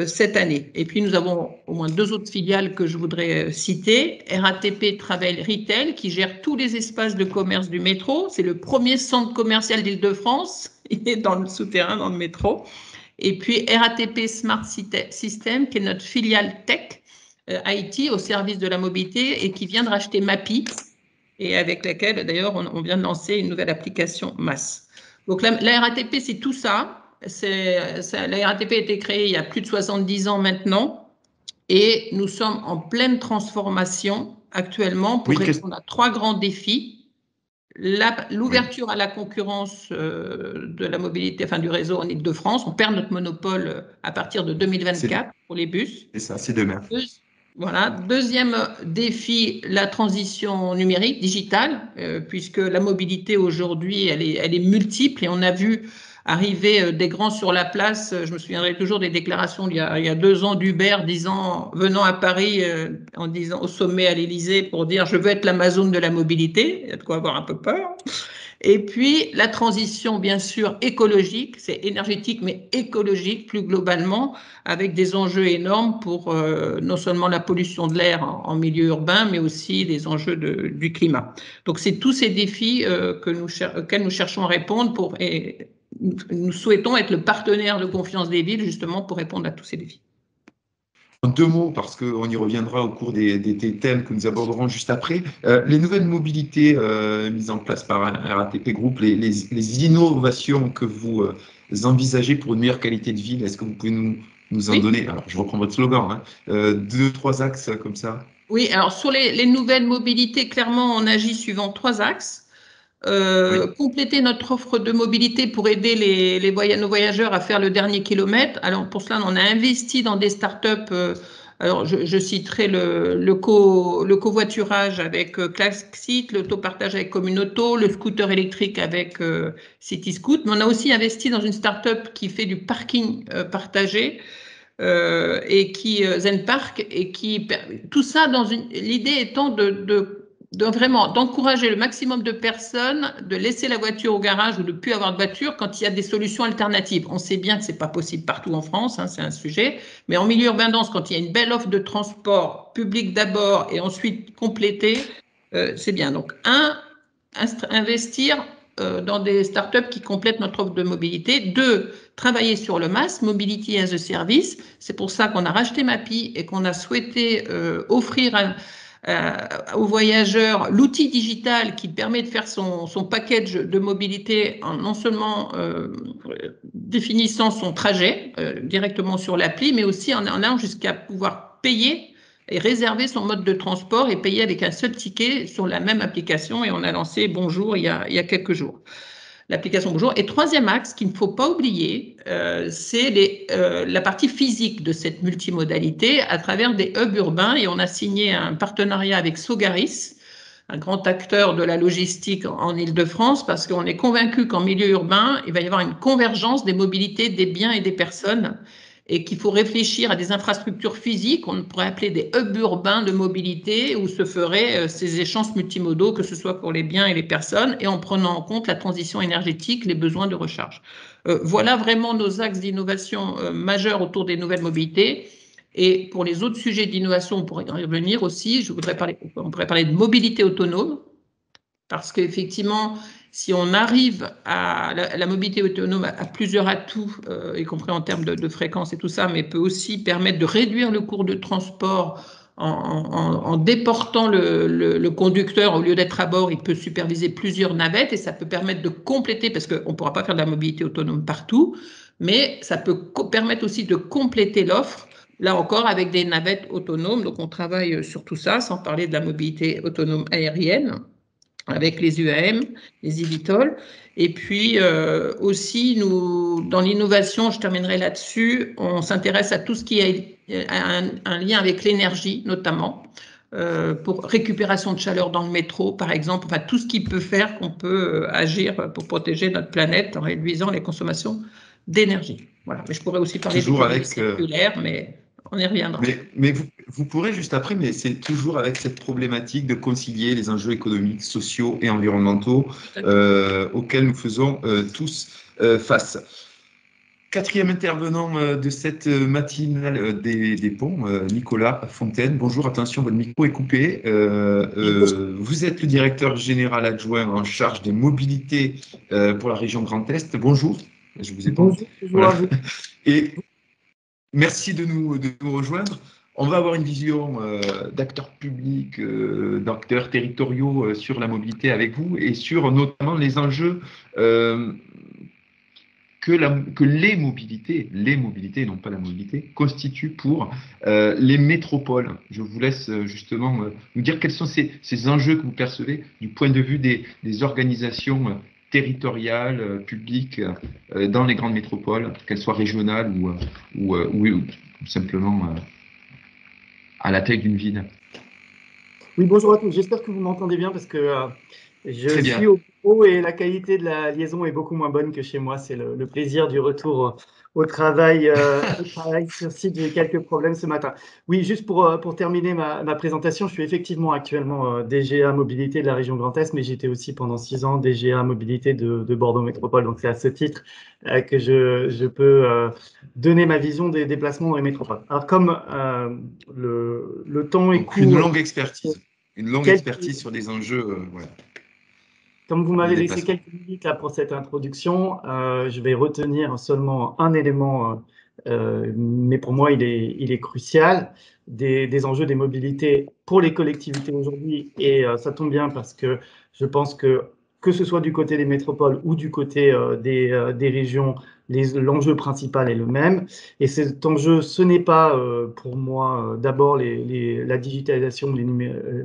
cette année. Et puis, nous avons au moins 2 autres filiales que je voudrais citer. RATP Travel Retail, qui gère tous les espaces de commerce du métro. C'est le premier centre commercial d'Île-de-France. Il est dans le souterrain, dans le métro. Et puis, RATP Smart System, qui est notre filiale tech IT au service de la mobilité et qui vient de racheter Mappy, et avec laquelle, d'ailleurs, on vient de lancer une nouvelle application MAS. Donc, la RATP, c'est tout ça. La RATP a été créée il y a plus de 70 ans maintenant et nous sommes en pleine transformation actuellement pour répondre à 3 grands défis. L'ouverture à la concurrence de la mobilité, enfin du réseau en Île-de-France. On perd notre monopole à partir de 2024 pour les bus. C'est ça, c'est demain. Voilà. Deuxième défi, la transition numérique, digitale, puisque la mobilité aujourd'hui, elle est multiple et on a vu arriver des grands sur la place. Je me souviendrai toujours des déclarations il y a 2 ans d'Uber venant à Paris en disant au sommet à l'Élysée pour dire « je veux être l'Amazon de la mobilité ». Il y a de quoi avoir un peu peur. Et puis, la transition, bien sûr, écologique, c'est énergétique, mais écologique plus globalement, avec des enjeux énormes pour non seulement la pollution de l'air en milieu urbain, mais aussi les enjeux du climat. Donc, c'est tous ces défis auxquels nous cherchons à répondre et nous souhaitons être le partenaire de confiance des villes, justement, pour répondre à tous ces défis. En 2 mots, parce qu'on y reviendra au cours des thèmes que nous aborderons juste après. Les nouvelles mobilités mises en place par RATP Group, les innovations que vous envisagez pour une meilleure qualité de vie, est-ce que vous pouvez nous en donner? Alors, je reprends votre slogan, 2, 3 axes comme ça. Oui, alors sur les nouvelles mobilités, clairement, on agit suivant 3 axes. Compléter notre offre de mobilité pour aider nos voyageurs à faire le dernier kilomètre. Alors pour cela, on a investi dans des startups Alors, je citerai le covoiturage avec Klaxit, l'autopartage avec Communauto, le scooter électrique avec CityScoot. Mais on a aussi investi dans une start-up qui fait du parking partagé et Zenpark, et qui tout ça l'idée étant vraiment d'encourager le maximum de personnes, de laisser la voiture au garage ou de ne plus avoir de voiture quand il y a des solutions alternatives. On sait bien que ce n'est pas possible partout en France, hein, c'est un sujet, mais en milieu urbain dense, quand il y a une belle offre de transport public d'abord et ensuite complétée, c'est bien. Donc, investir dans des startups qui complètent notre offre de mobilité. 2, travailler sur le MaaS, Mobility as a Service. C'est pour ça qu'on a racheté Mappy et qu'on a souhaité offrir aux voyageurs l'outil digital qui permet de faire son package de mobilité en non seulement définissant son trajet directement sur l'appli, mais aussi en allant jusqu'à pouvoir payer et réserver son mode de transport et payer avec un seul ticket sur la même application. Et on a lancé Bonjour il y a quelques jours. L'application Bonjour. Et 3e axe qu'il ne faut pas oublier, c'est la partie physique de cette multimodalité à travers des hubs urbains. Et on a signé un partenariat avec Sogaris, un grand acteur de la logistique en Île-de-France, parce qu'on est convaincu qu'en milieu urbain, il va y avoir une convergence des mobilités des biens et des personnes, et qu'il faut réfléchir à des infrastructures physiques, on pourrait appeler des hubs urbains de mobilité, où se feraient ces échanges multimodaux, que ce soit pour les biens et les personnes, et en prenant en compte la transition énergétique, les besoins de recharge. Voilà vraiment nos axes d'innovation majeurs autour des nouvelles mobilités. Et pour les autres sujets d'innovation, on pourrait y revenir aussi. On pourrait parler de mobilité autonome, parce qu'effectivement, si on arrive à la mobilité autonome a plusieurs atouts, y compris en termes de fréquence et tout ça, mais peut aussi permettre de réduire le coût de transport en déportant le conducteur. Au lieu d'être à bord, il peut superviser plusieurs navettes, et ça peut permettre de compléter, parce qu'on ne pourra pas faire de la mobilité autonome partout, mais ça peut permettre aussi de compléter l'offre, là encore avec des navettes autonomes. Donc on travaille sur tout ça, sans parler de la mobilité autonome aérienne, avec les UAM, les eVTOL. Et puis aussi, nous, dans l'innovation, je terminerai là-dessus, on s'intéresse à tout ce qui a un lien avec l'énergie, notamment, pour récupération de chaleur dans le métro, par exemple, enfin tout ce qui peut faire qu'on peut agir pour protéger notre planète en réduisant les consommations d'énergie. Voilà. Mais je pourrais aussi parler toujours d'économie circulaire, mais on y reviendra. Mais vous pourrez juste après, mais c'est toujours avec cette problématique de concilier les enjeux économiques, sociaux et environnementaux auxquels nous faisons tous face. 4e intervenant de cette matinale des ponts, Nicolas Fontaine. Bonjour, attention, votre micro est coupé. Vous êtes le directeur général adjoint en charge des mobilités pour la région Grand Est. Bonjour, je vous ai pas. Bonjour, voilà. Et merci de nous rejoindre. On va avoir une vision d'acteurs publics, d'acteurs territoriaux sur la mobilité avec vous, et sur notamment les enjeux que les mobilités, non pas la mobilité, constituent pour les métropoles. Je vous laisse justement nous dire quels sont ces enjeux que vous percevez du point de vue des organisations territoriales, publiques, dans les grandes métropoles, qu'elles soient régionales ou simplement à la taille d'une ville. Oui, bonjour à tous. J'espère que vous m'entendez bien, parce que je suis au bureau et la qualité de la liaison est beaucoup moins bonne que chez moi. C'est le plaisir du retour au travail sur site. J'ai quelques problèmes ce matin. Oui, juste pour terminer ma présentation, je suis effectivement actuellement DGA Mobilité de la région Grand Est, mais j'étais aussi pendant 6 ans DGA Mobilité de Bordeaux Métropole. Donc c'est à ce titre que je peux donner ma vision des déplacements dans les métropoles. Alors comme le temps est court… Une longue expertise. Une longue expertise sur des enjeux. Ouais. Comme vous m'avez laissé quelques minutes là pour cette introduction, je vais retenir seulement un élément, mais pour moi il est crucial, des enjeux des mobilités pour les collectivités aujourd'hui. Et ça tombe bien, parce que je pense que ce soit du côté des métropoles ou du côté des régions, l'enjeu principal est le même. Et cet enjeu, ce n'est pas pour moi d'abord la digitalisation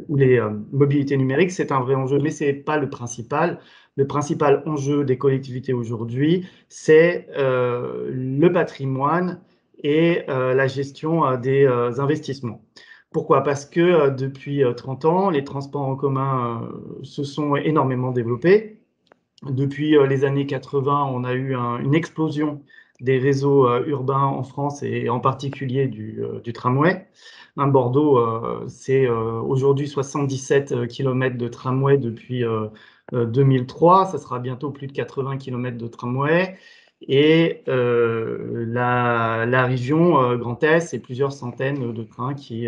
ou les mobilités numériques, c'est un vrai enjeu, mais ce n'est pas le principal. Le principal enjeu des collectivités aujourd'hui, c'est le patrimoine et la gestion des investissements. Pourquoi? Parce que depuis 30 ans, les transports en commun se sont énormément développés. Depuis les années 80, on a eu une explosion des réseaux urbains en France et en particulier du tramway. Bordeaux, c'est aujourd'hui 77 km de tramway depuis 2003. Ça sera bientôt plus de 80 km de tramway. Et la région Grand Est, c'est plusieurs centaines de trains qui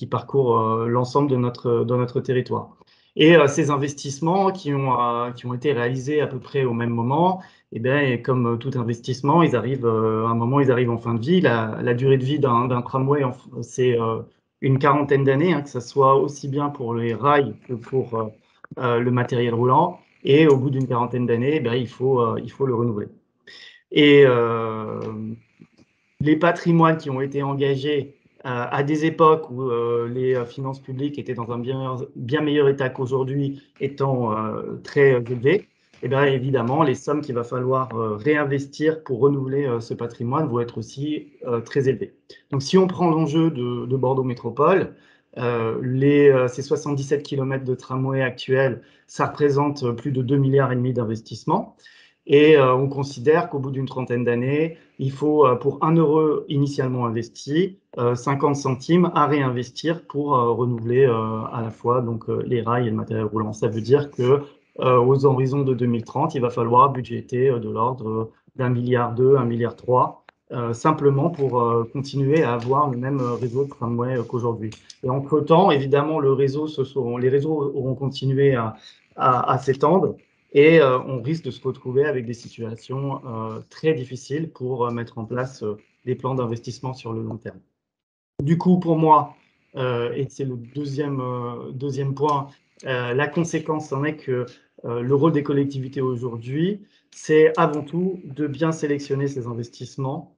parcourent l'ensemble de notre territoire. Et ces investissements qui ont été réalisés à peu près au même moment, eh bien, comme tout investissement, ils arrivent à un moment, ils arrivent en fin de vie. La durée de vie d'un tramway, c'est une quarantaine d'années, hein, que ce soit aussi bien pour les rails que pour le matériel roulant. Et au bout d'une quarantaine d'années, eh il faut le renouveler. Et les patrimoines qui ont été engagés à des époques où les finances publiques étaient dans un bien meilleur état qu'aujourd'hui, étant très élevés, et bien évidemment, les sommes qu'il va falloir réinvestir pour renouveler ce patrimoine vont être aussi très élevées. Donc, si on prend l'enjeu de Bordeaux Métropole, ces 77 km de tramway actuels, ça représente plus de 2,5 milliards d'investissement. Et on considère qu'au bout d'une trentaine d'années, il faut, pour 1 euro initialement investi, 50 centimes à réinvestir pour renouveler à la fois donc, les rails et le matériel roulant. Ça veut dire que aux horizons de 2030, il va falloir budgéter de l'ordre d'1,2 milliard, 1,3 milliard, simplement pour continuer à avoir le même réseau de tramway qu'aujourd'hui. Et entre-temps, évidemment, les réseaux auront continué à s'étendre. Et on risque de se retrouver avec des situations très difficiles pour mettre en place des plans d'investissement sur le long terme. Du coup, pour moi, et c'est le deuxième point, la conséquence en est que le rôle des collectivités aujourd'hui, c'est avant tout de bien sélectionner ces investissements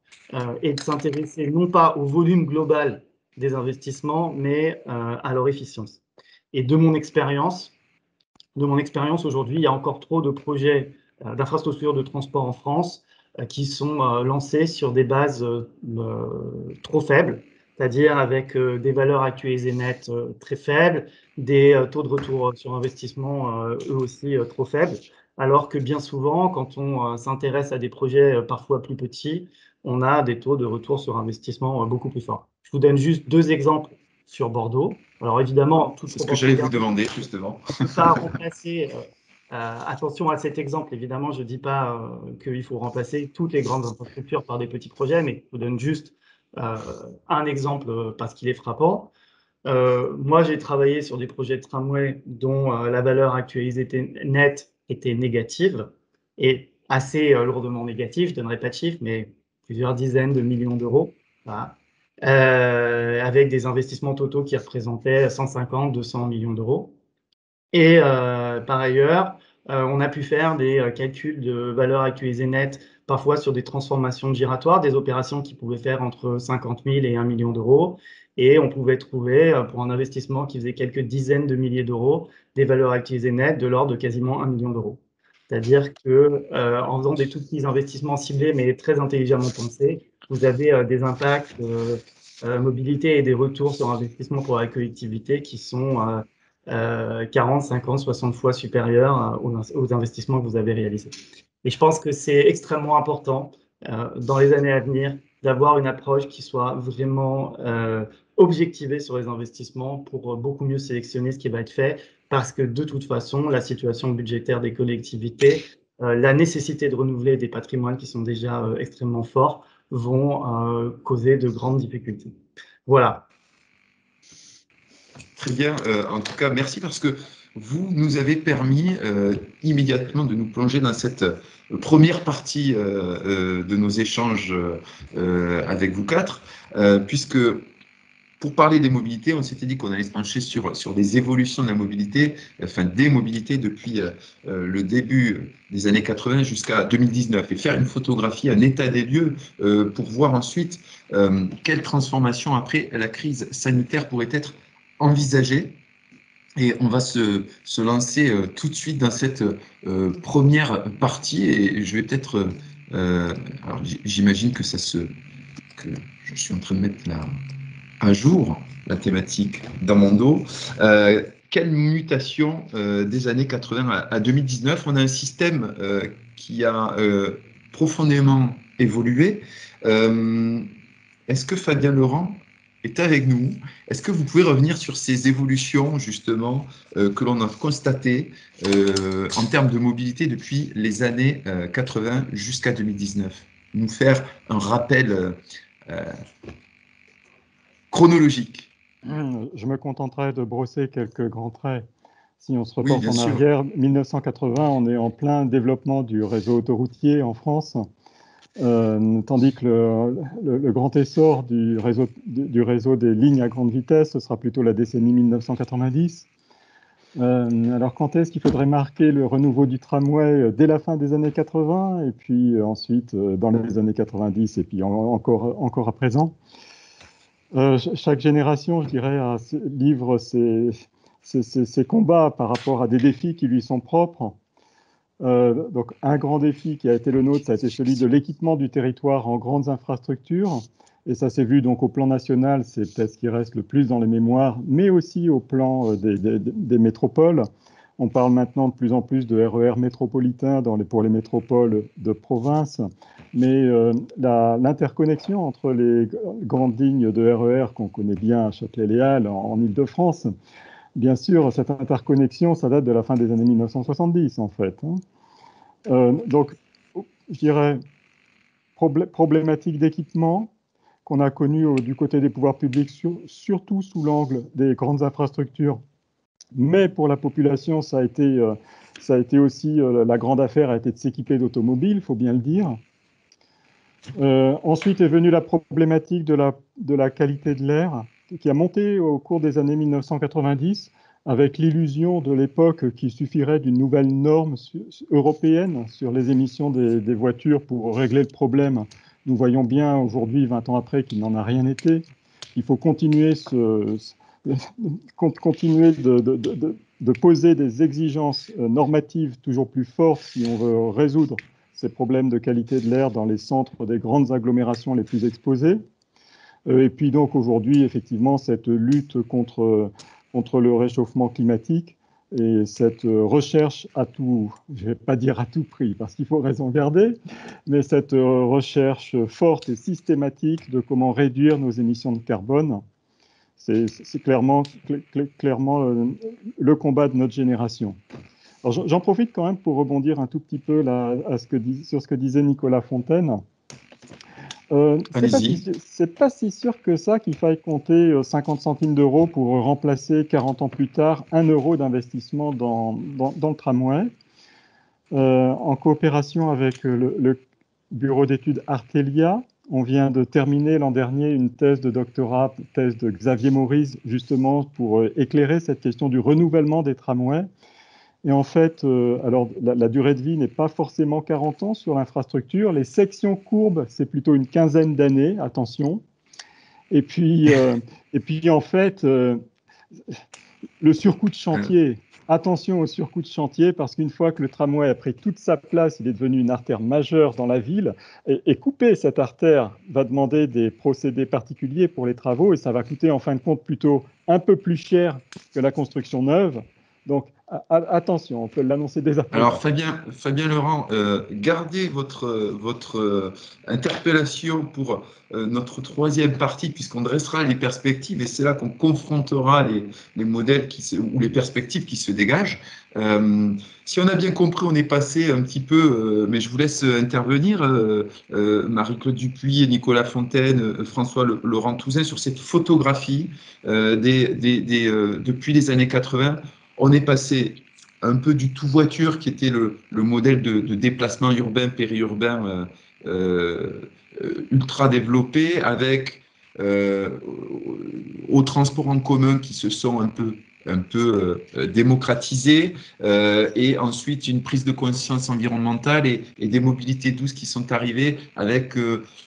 et de s'intéresser non pas au volume global des investissements, mais à leur efficience. Et de mon expérience aujourd'hui, il y a encore trop de projets d'infrastructures de transport en France qui sont lancés sur des bases trop faibles, c'est-à-dire avec des valeurs actualisées nettes très faibles, des taux de retour sur investissement eux aussi trop faibles, alors que bien souvent, quand on s'intéresse à des projets parfois plus petits, on a des taux de retour sur investissement beaucoup plus forts. Je vous donne juste 2 exemples sur Bordeaux. Alors évidemment, c'est ce que j'allais vous demander justement. Pas remplacer. Attention à cet exemple, évidemment, je ne dis pas qu'il faut remplacer toutes les grandes infrastructures par des petits projets, mais je vous donne juste un exemple parce qu'il est frappant. Moi, j'ai travaillé sur des projets de tramway dont la valeur actualisée nette était négative et assez lourdement négative. Je ne donnerai pas de chiffres, mais plusieurs dizaines de millions d'euros. Voilà. Avec des investissements totaux qui représentaient 150, 200 millions d'euros. Et par ailleurs, on a pu faire des calculs de valeur actualisée nette, parfois sur des transformations giratoires, des opérations qui pouvaient faire entre 50 000 et 1 million d'euros. Et on pouvait trouver, pour un investissement qui faisait quelques dizaines de milliers d'euros, des valeurs actualisées nettes de l'ordre de quasiment 1 million d'euros. C'est-à-dire qu'en faisant des tout petits investissements ciblés, mais très intelligemment pensés, vous avez des impacts mobilité et des retours sur investissement pour la collectivité qui sont 40, 50, 60 fois supérieurs aux investissements que vous avez réalisés. Et je pense que c'est extrêmement important dans les années à venir d'avoir une approche qui soit vraiment objectivée sur les investissements pour beaucoup mieux sélectionner ce qui va être fait, parce que de toute façon, la situation budgétaire des collectivités, la nécessité de renouveler des patrimoines qui sont déjà extrêmement forts vont causer de grandes difficultés. Voilà. Très bien. En tout cas, merci parce que vous nous avez permis immédiatement de nous plonger dans cette première partie de nos échanges avec vous quatre, puisque pour parler des mobilités, on s'était dit qu'on allait se pencher sur des évolutions de la mobilité, enfin des mobilités depuis le début des années 80 jusqu'à 2019 et faire une photographie, un état des lieux pour voir ensuite quelle transformation après la crise sanitaire pourrait être envisagée. Et on va se lancer tout de suite dans cette première partie et je vais peut-être, alors j'imagine que ça se que je suis en train de mettre là à jour, la thématique dans mon dos. Quelle mutation des années 80 à 2019? On a un système qui a profondément évolué. Est-ce que Fabien Laurent est avec nous? Est-ce que vous pouvez revenir sur ces évolutions, justement, que l'on a constatées en termes de mobilité depuis les années 80 jusqu'à 2019? Nous faire un rappel chronologique. Je me contenterai de brosser quelques grands traits. Si on se Oui, reporte bien en sûr. arrière, 1980, on est en plein développement du réseau autoroutier en France, tandis que le grand essor du réseau des lignes à grande vitesse, ce sera plutôt la décennie 1990. Alors, quand est-ce qu'il faudrait marquer le renouveau du tramway? Dès la fin des années 80, et puis ensuite dans les années 90, et puis encore à présent. Chaque génération, je dirais, livre ses combats par rapport à des défis qui lui sont propres. Donc, un grand défi qui a été le nôtre, ça a été celui de l'équipement du territoire en grandes infrastructures. Et ça s'est vu donc au plan national, c'est peut-être ce qui reste le plus dans les mémoires, mais aussi au plan des métropoles. On parle maintenant de plus en plus de RER métropolitains pour les métropoles de province, mais l'interconnexion entre les grandes lignes de RER qu'on connaît bien à Châtelet-Les Halles en Île-de-France, bien sûr, cette interconnexion, ça date de la fin des années 1970 en fait. Donc, je dirais problématique d'équipement qu'on a connue du côté des pouvoirs publics, surtout sous l'angle des grandes infrastructures. Mais pour la population, ça a été aussi, la grande affaire a été de s'équiper d'automobiles, il faut bien le dire. Ensuite est venue la problématique de la qualité de l'air, qui a monté au cours des années 1990, avec l'illusion de l'époque qu'il suffirait d'une nouvelle norme européenne sur les émissions des voitures pour régler le problème. Nous voyons bien aujourd'hui, 20 ans après, qu'il n'en a rien été. Il faut continuer de poser des exigences normatives toujours plus fortes si on veut résoudre ces problèmes de qualité de l'air dans les centres des grandes agglomérations les plus exposées. Et puis donc aujourd'hui, effectivement, cette lutte contre le réchauffement climatique et cette recherche à tout, je ne vais pas dire à tout prix, parce qu'il faut raison garder, mais cette recherche forte et systématique de comment réduire nos émissions de carbone. C'est clairement le combat de notre génération. J'en profite quand même pour rebondir un tout petit peu là, sur ce que disait Nicolas Fontaine. C'est pas si sûr que ça qu'il faille compter 50 centimes d'euros pour remplacer 40 ans plus tard 1 euro d'investissement dans le tramway. En coopération avec le bureau d'études Artelia, on vient de terminer l'an dernier une thèse de doctorat, thèse de Xavier Maurice, justement pour éclairer cette question du renouvellement des tramways. Et en fait, alors la durée de vie n'est pas forcément 40 ans sur l'infrastructure. Les sections courbes, c'est plutôt une quinzaine d'années, attention. Et puis en fait, le surcoût de chantier, attention au surcoût de chantier, parce qu'une fois que le tramway a pris toute sa place, il est devenu une artère majeure dans la ville, et couper cette artère va demander des procédés particuliers pour les travaux, et ça va coûter en fin de compte plutôt un peu plus cher que la construction neuve. Donc, attention, on peut l'annoncer dès à présent. Alors, Fabien Laurent, gardez votre interpellation pour notre troisième partie, puisqu'on dressera les perspectives, et c'est là qu'on confrontera les modèles ou les perspectives qui se dégagent. Si on a bien compris, on est passé un petit peu, mais je vous laisse intervenir, Marie-Claude Dupuis, Nicolas Fontaine, François Laurent Touzin, sur cette photographie depuis les années 80. On est passé un peu du tout voiture qui était le modèle de déplacement urbain, périurbain ultra développé, avec aux transports en commun qui se sont un peu démocratisés, et ensuite une prise de conscience environnementale et des mobilités douces qui sont arrivées avec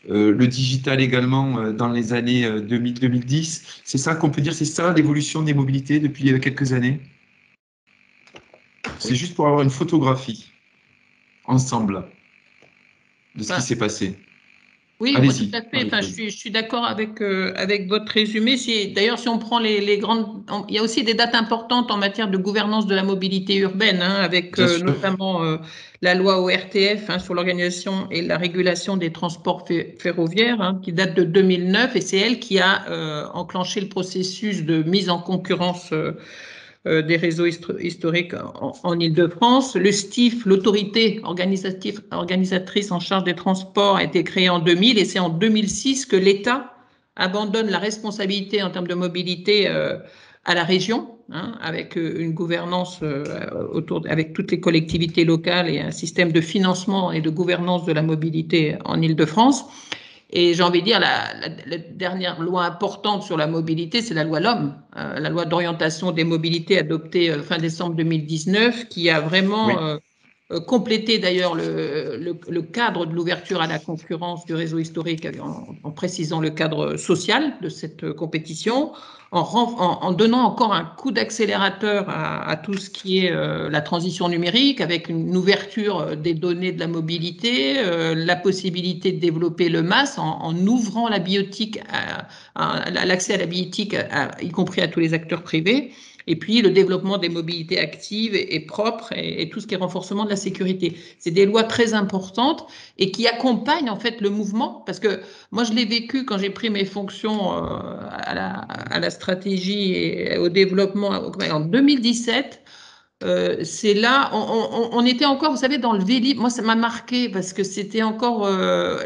le digital également dans les années 2000-2010. C'est ça qu'on peut dire, c'est ça l'évolution des mobilités depuis quelques années? C'est juste pour avoir une photographie ensemble de ce qui s'est passé. Oui, moi, tout à fait. Enfin, je suis d'accord avec votre résumé. D'ailleurs, si on prend les grandes, il y a aussi des dates importantes en matière de gouvernance de la mobilité urbaine, hein, avec notamment la loi ORTF, hein, sur l'organisation et la régulation des transports ferroviaires, hein, qui date de 2009, et c'est elle qui a enclenché le processus de mise en concurrence des réseaux historiques en Île-de-France. Le STIF, l'autorité organisatrice en charge des transports, a été créée en 2000, et c'est en 2006 que l'État abandonne la responsabilité en termes de mobilité à la région, hein, avec une gouvernance avec toutes les collectivités locales et un système de financement et de gouvernance de la mobilité en Île-de-France. Et j'ai envie de dire, la dernière loi importante sur la mobilité, c'est la loi LOM, la loi d'orientation des mobilités adoptée fin décembre 2019, qui a vraiment complété d'ailleurs le cadre de l'ouverture à la concurrence du réseau historique en précisant le cadre social de cette compétition, en donnant encore un coup d'accélérateur à tout ce qui est la transition numérique, avec une ouverture des données de la mobilité, la possibilité de développer le MaaS en ouvrant la biotique, l'accès à la biotique, y compris à tous les acteurs privés. Et puis, le développement des mobilités actives et propres et tout ce qui est renforcement de la sécurité. C'est des lois très importantes et qui accompagnent en fait le mouvement, parce que moi, je l'ai vécu quand j'ai pris mes fonctions à la stratégie et au développement en 2017. C'est là, on était encore, vous savez, dans le Vélib. Moi, ça m'a marqué parce que c'était encore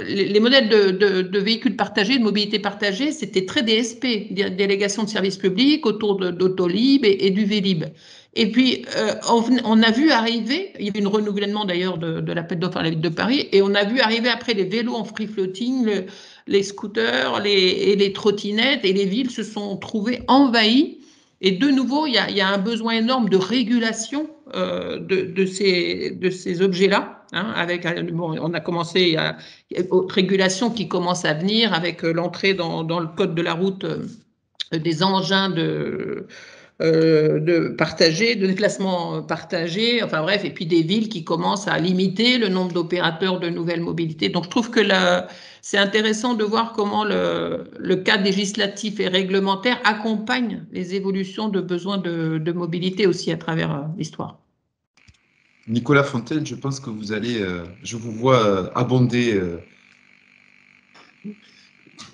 les modèles de véhicules partagés, de mobilité partagée, c'était très DSP, délégation de services publics, autour d'Autolib et du Vélib. Et puis, on a vu arriver, il y a eu un renouvellement d'ailleurs de l'appel d'offres à la ville de Paris, et on a vu arriver après les vélos en free floating, les scooters, et les trottinettes, et les villes se sont trouvées envahies. Et de nouveau, il y a un besoin énorme de régulation de ces objets-là. Hein, on a commencé, il y a autre régulation qui commence à venir avec l'entrée dans le code de la route des engins de partager, de déplacements partagés, enfin bref, et puis des villes qui commencent à limiter le nombre d'opérateurs de nouvelles mobilités. Donc je trouve que c'est intéressant de voir comment le cadre législatif et réglementaire accompagne les évolutions de besoins de mobilité aussi à travers l'histoire. Nicolas Fontaine, je pense que vous allez, je vous vois abonder.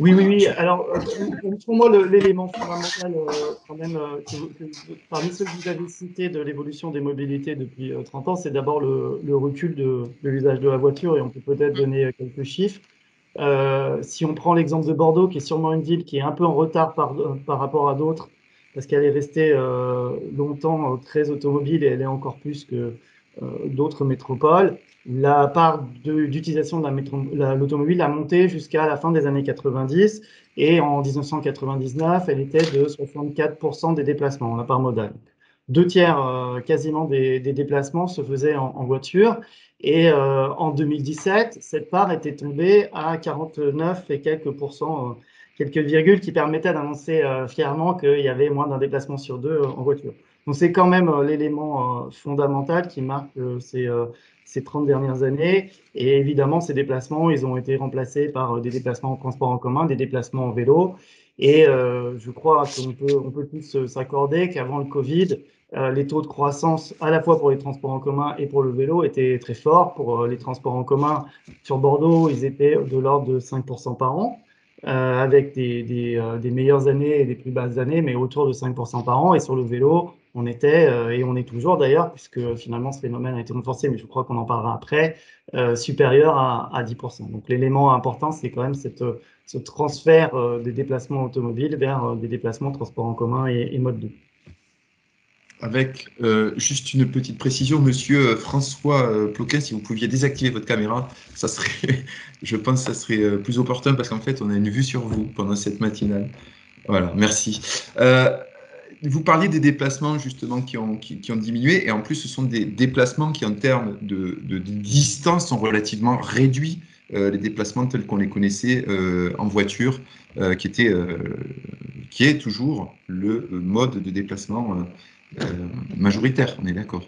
Oui. Alors, pour moi, l'élément fondamental, quand même, parmi ceux que vous avez cités de l'évolution des mobilités depuis 30 ans, c'est d'abord le recul de l'usage de la voiture, et on peut peut-être donner quelques chiffres. Si on prend l'exemple de Bordeaux, qui est sûrement une ville qui est un peu en retard par rapport à d'autres, parce qu'elle est restée longtemps très automobile, et elle est encore plus que d'autres métropoles. La part d'utilisation de l'automobile a monté jusqu'à la fin des années 90, et en 1999, elle était de 64% des déplacements, la part modale. 2/3 quasiment des déplacements se faisaient en voiture, et en 2017, cette part était tombée à 49 et quelques pourcents, quelques virgules, qui permettaient d'annoncer fièrement qu'il y avait moins d'un déplacement sur deux en voiture. Donc c'est quand même l'élément fondamental qui marque ces 30 dernières années. Et évidemment, ces déplacements, ils ont été remplacés par des déplacements en transport en commun, des déplacements en vélo. Et je crois qu'on peut tous s'accorder qu'avant le Covid, les taux de croissance, à la fois pour les transports en commun et pour le vélo, étaient très forts. Pour les transports en commun, sur Bordeaux, ils étaient de l'ordre de 5% par an, avec des meilleures années et des plus basses années, mais autour de 5% par an. Et sur le vélo, on était, et on est toujours d'ailleurs, puisque finalement ce phénomène a été renforcé, mais je crois qu'on en parlera après, supérieur à 10%. Donc l'élément important, c'est quand même ce transfert des déplacements automobiles vers des déplacements transports en commun et mode doux. Avec juste une petite précision, monsieur François Ploquin, si vous pouviez désactiver votre caméra, ça serait, je pense que ça serait plus opportun, parce qu'en fait, on a une vue sur vous pendant cette matinale. Voilà, merci. Vous parliez des déplacements justement qui ont diminué, et en plus, ce sont des déplacements qui, en termes de distance, sont relativement réduits. Les déplacements tels qu'on les connaissait en voiture, qui est toujours le mode de déplacement majoritaire, on est d'accord?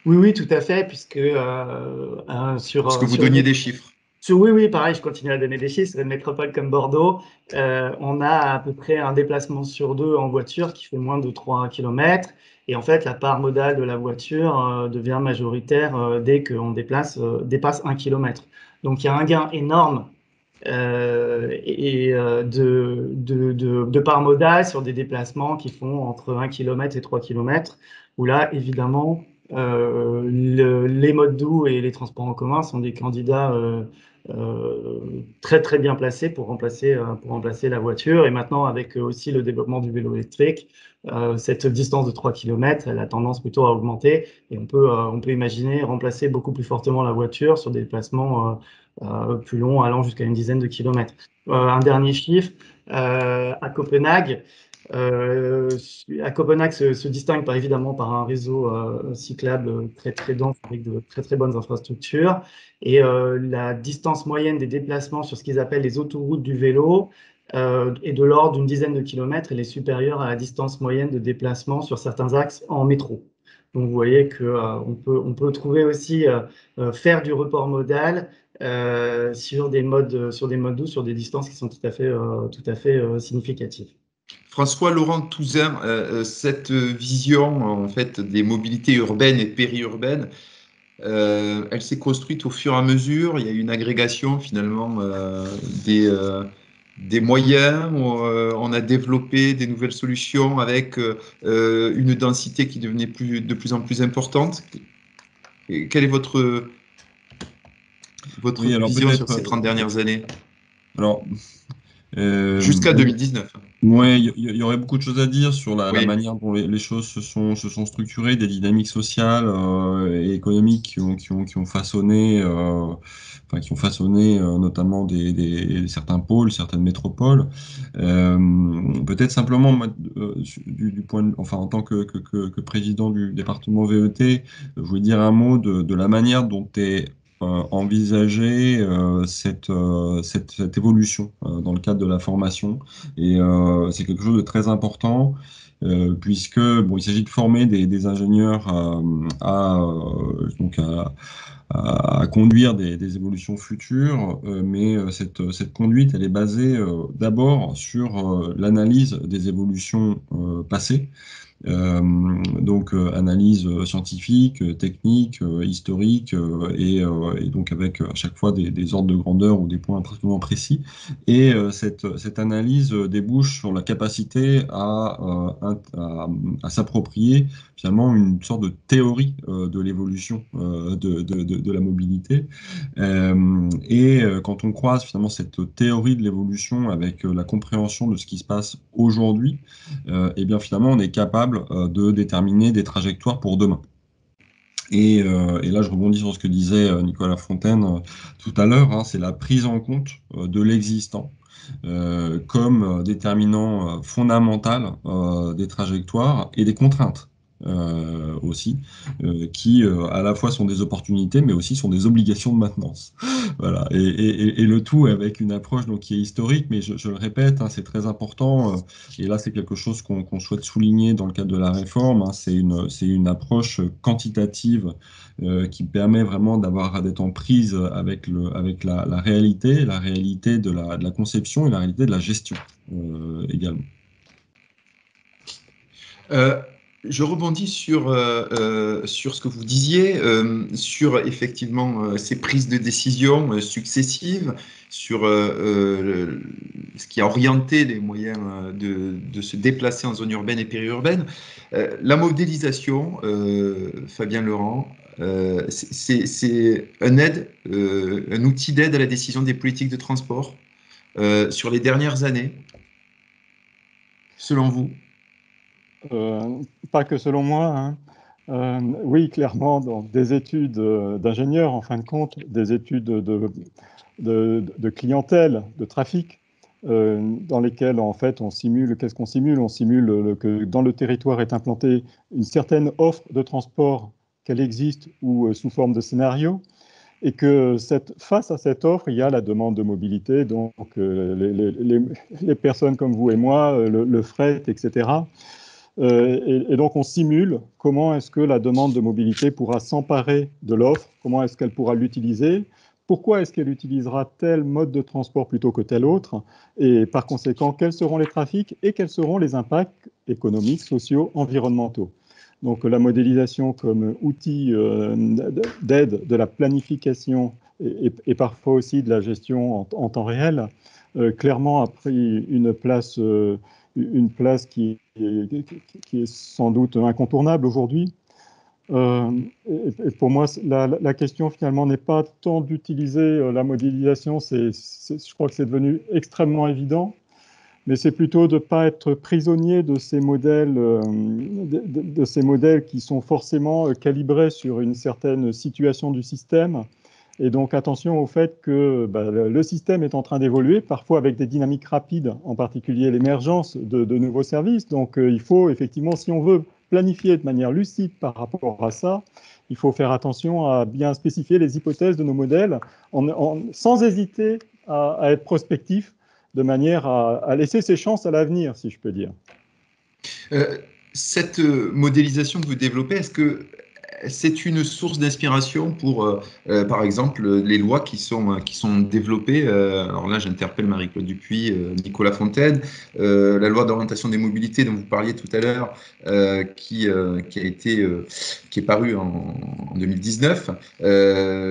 Oui, tout à fait, puisque Parce que vous donniez des chiffres. Oui, pareil, je continue à donner des chiffres. Sur une métropole comme Bordeaux, on a à peu près un déplacement sur 2 en voiture qui fait moins de 3 km. Et en fait, la part modale de la voiture devient majoritaire dès qu'on dépasse 1 km. Donc, il y a un gain énorme de part modale sur des déplacements qui font entre 1 km et 3 km, où là, évidemment, les modes doux et les transports en commun sont des candidats très très bien placés pour remplacer la voiture. Et maintenant, avec aussi le développement du vélo électrique, cette distance de 3 km, elle a tendance plutôt à augmenter, et on peut imaginer remplacer beaucoup plus fortement la voiture sur des déplacements plus longs, allant jusqu'à une dizaine de kilomètres. Un dernier chiffre, à Copenhague, se distingue évidemment par un réseau cyclable très très dense avec de très très bonnes infrastructures, et la distance moyenne des déplacements sur ce qu'ils appellent les autoroutes du vélo est de l'ordre d'une dizaine de kilomètres. Elle est supérieure à la distance moyenne de déplacement sur certains axes en métro. Donc vous voyez que on peut trouver aussi faire du report modal sur des modes doux, sur des distances qui sont tout à fait significatives. François-Laurent Touzin, cette vision en fait des mobilités urbaines et périurbaines, elle s'est construite au fur et à mesure. Il y a eu une agrégation finalement des moyens. On a développé des nouvelles solutions avec une densité qui devenait de plus en plus importante. Et quelle est votre vision sur ces 30 dernières années? Alors, jusqu'à 2019. Oui, il y aurait beaucoup de choses à dire sur la manière dont les choses se sont structurées, des dynamiques sociales et économiques qui ont façonné, notamment certains pôles, certaines métropoles. Peut-être simplement, en tant que président du département VET, je voulais dire un mot de la manière dont est envisager cette évolution dans le cadre de la formation. Et c'est quelque chose de très important puisque il s'agit de former des ingénieurs à conduire des évolutions futures, mais cette conduite, elle est basée d'abord sur l'analyse des évolutions passées. Donc analyse scientifique, technique, historique, et donc avec à chaque fois des ordres de grandeur ou des points absolument précis. Et cette analyse débouche sur la capacité à s'approprier finalement une sorte de théorie de l'évolution de la mobilité. Et quand on croise finalement cette théorie de l'évolution avec la compréhension de ce qui se passe aujourd'hui, et bien finalement on est capable de déterminer des trajectoires pour demain. Et là, je rebondis sur ce que disait Nicolas Fontaine tout à l'heure, hein, c'est la prise en compte de l'existant comme déterminant fondamental des trajectoires et des contraintes. Aussi, qui à la fois sont des opportunités, mais aussi sont des obligations de maintenance. Voilà. Et le tout avec une approche donc, qui est historique, mais je le répète, hein, c'est très important. Et là, c'est quelque chose qu'on souhaite souligner dans le cadre de la réforme. Hein, c'est une approche quantitative qui permet vraiment d'être en prise avec la réalité de la conception et la réalité de la gestion également. Je rebondis sur ce que vous disiez, sur effectivement ces prises de décision successives, sur ce qui a orienté les moyens de se déplacer en zone urbaine et périurbaine. La modélisation, Fabien Laurent, c'est un outil d'aide à la décision des politiques de transport sur les dernières années, selon vous? Pas que selon moi. Hein. Oui, clairement, dans des études d'ingénieurs, en fin de compte, des études de clientèle, de trafic, dans lesquelles, en fait, on simule, qu'est-ce qu'on simule? On simule que dans le territoire est implantée une certaine offre de transport, qu'elle existe ou sous forme de scénario, et que face à cette offre, il y a la demande de mobilité, donc les personnes comme vous et moi, le fret, etc. Et donc, on simule comment est-ce que la demande de mobilité pourra s'emparer de l'offre, comment est-ce qu'elle pourra l'utiliser pourquoi est-ce qu'elle utilisera tel mode de transport plutôt que tel autre, et par conséquent, quels seront les trafics et quels seront les impacts économiques, sociaux, environnementaux. Donc la modélisation comme outil d'aide de la planification et parfois aussi de la gestion en temps réel, clairement a pris une place qui est sans doute incontournable aujourd'hui. Et pour moi, la question finalement n'est pas tant d'utiliser la modélisation, je crois que c'est devenu extrêmement évident, mais c'est plutôt de ne pas être prisonnier de ces modèles, qui sont forcément calibrés sur une certaine situation du système. Et donc attention au fait que le système est en train d'évoluer, parfois avec des dynamiques rapides, en particulier l'émergence de nouveaux services. Donc il faut effectivement, si on veut planifier de manière lucide par rapport à ça, il faut faire attention à bien spécifier les hypothèses de nos modèles sans hésiter à être prospectif, de manière à laisser ses chances à l'avenir, si je peux dire. Cette modélisation que vous développez, est-ce que c'est une source d'inspiration pour, par exemple, les lois qui sont développées. Alors là, j'interpelle Marie-Claude Dupuis, Nicolas Fontaine, la loi d'orientation des mobilités dont vous parliez tout à l'heure, qui est parue en 2019.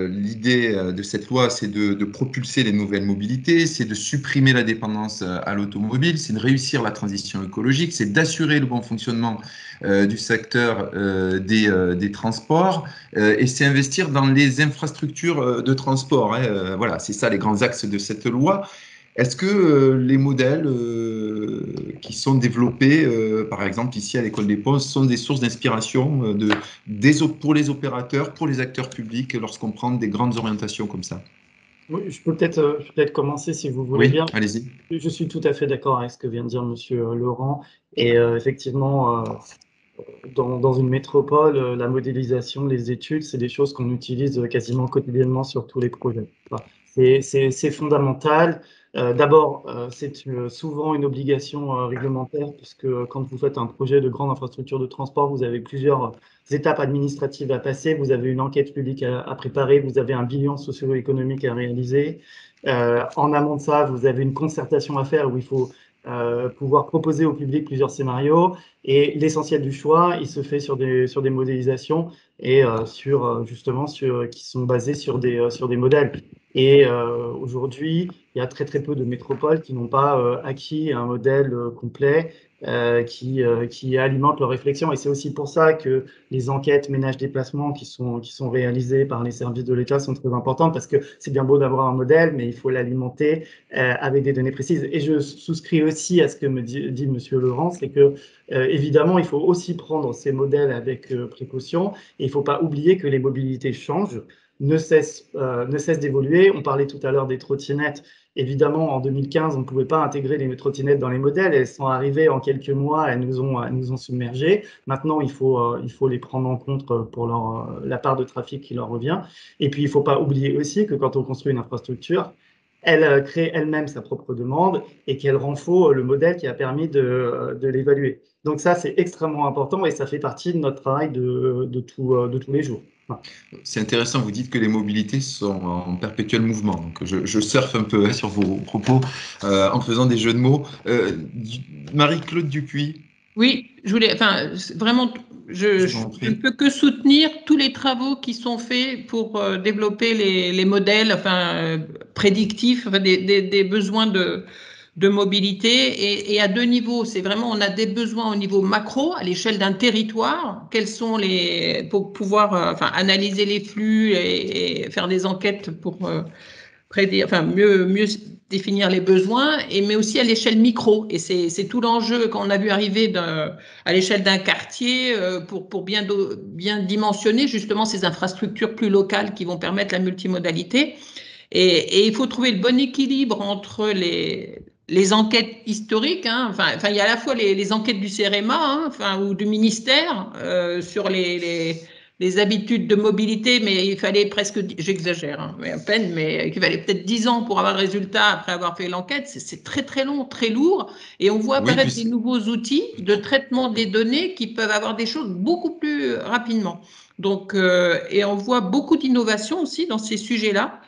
L'idée de cette loi, c'est de propulser les nouvelles mobilités, c'est de supprimer la dépendance à l'automobile, c'est de réussir la transition écologique, c'est d'assurer le bon fonctionnement du secteur des transports, et c'est investir dans les infrastructures de transport. Voilà, c'est ça les grands axes de cette loi. Est-ce que les modèles qui sont développés, par exemple ici à l'École des Ponts, sont des sources d'inspiration pour les opérateurs, pour les acteurs publics, lorsqu'on prend des grandes orientations comme ça? Oui, je peux peut-être commencer si vous voulez bien. Allez-y. Je suis tout à fait d'accord avec ce que vient de dire Monsieur Laurent. Et effectivement, dans une métropole, la modélisation, les études, c'est des choses qu'on utilise quasiment quotidiennement sur tous les projets. Enfin, c'est fondamental. D'abord, c'est souvent une obligation réglementaire, puisque quand vous faites un projet de grande infrastructure de transport, vous avez plusieurs étapes administratives à passer, vous avez une enquête publique à préparer, vous avez un bilan socio-économique à réaliser. En amont de ça, vous avez une concertation à faire où il faut pouvoir proposer au public plusieurs scénarios, et l'essentiel du choix, il se fait sur des modélisations et qui sont basées sur des modèles. Et aujourd'hui, il y a très très peu de métropoles qui n'ont pas acquis un modèle complet qui alimente leur réflexion. Et c'est aussi pour ça que les enquêtes ménage-déplacement qui sont réalisées par les services de l'État sont très importantes, parce que c'est bien beau d'avoir un modèle, mais il faut l'alimenter avec des données précises. Et je souscris aussi à ce que me dit Monsieur Laurent, c'est que évidemment, il faut aussi prendre ces modèles avec précaution, et il ne faut pas oublier que les mobilités changent, ne cessent d'évoluer. On parlait tout à l'heure des trottinettes. Évidemment, en 2015, on ne pouvait pas intégrer les trottinettes dans les modèles. Elles sont arrivées en quelques mois, elles nous ont submergés. Maintenant, il faut les prendre en compte pour la part de trafic qui leur revient. Et puis, il ne faut pas oublier aussi que quand on construit une infrastructure, elle crée elle-même sa propre demande et qu'elle rend faux le modèle qui a permis de l'évaluer. Donc ça, c'est extrêmement important, et ça fait partie de notre travail de tous les jours. C'est intéressant, vous dites que les mobilités sont en perpétuel mouvement. Donc je surfe un peu sur vos propos en faisant des jeux de mots. Marie-Claude Dupuis. Oui, vraiment, je ne peux que soutenir tous les travaux qui sont faits pour développer les modèles prédictifs, des besoins de mobilité, et à deux niveaux. C'est vraiment, on a des besoins au niveau macro, à l'échelle d'un territoire. Quels sont pour pouvoir analyser les flux et faire des enquêtes pour prédire, mieux définir les besoins, mais aussi à l'échelle micro. Et c'est tout l'enjeu qu'on a vu arriver à l'échelle d'un quartier pour bien dimensionner justement ces infrastructures plus locales qui vont permettre la multimodalité. Et il faut trouver le bon équilibre entre les enquêtes historiques, il y a à la fois les enquêtes du CEREMA, ou du ministère sur les habitudes de mobilité, mais il fallait presque, j'exagère, mais à peine, mais il fallait peut-être 10 ans pour avoir le résultat après avoir fait l'enquête. C'est très très long, très lourd, et on voit apparaître des nouveaux outils de traitement des données qui peuvent avoir des choses beaucoup plus rapidement. Donc, et on voit beaucoup d'innovation aussi dans ces sujets-là.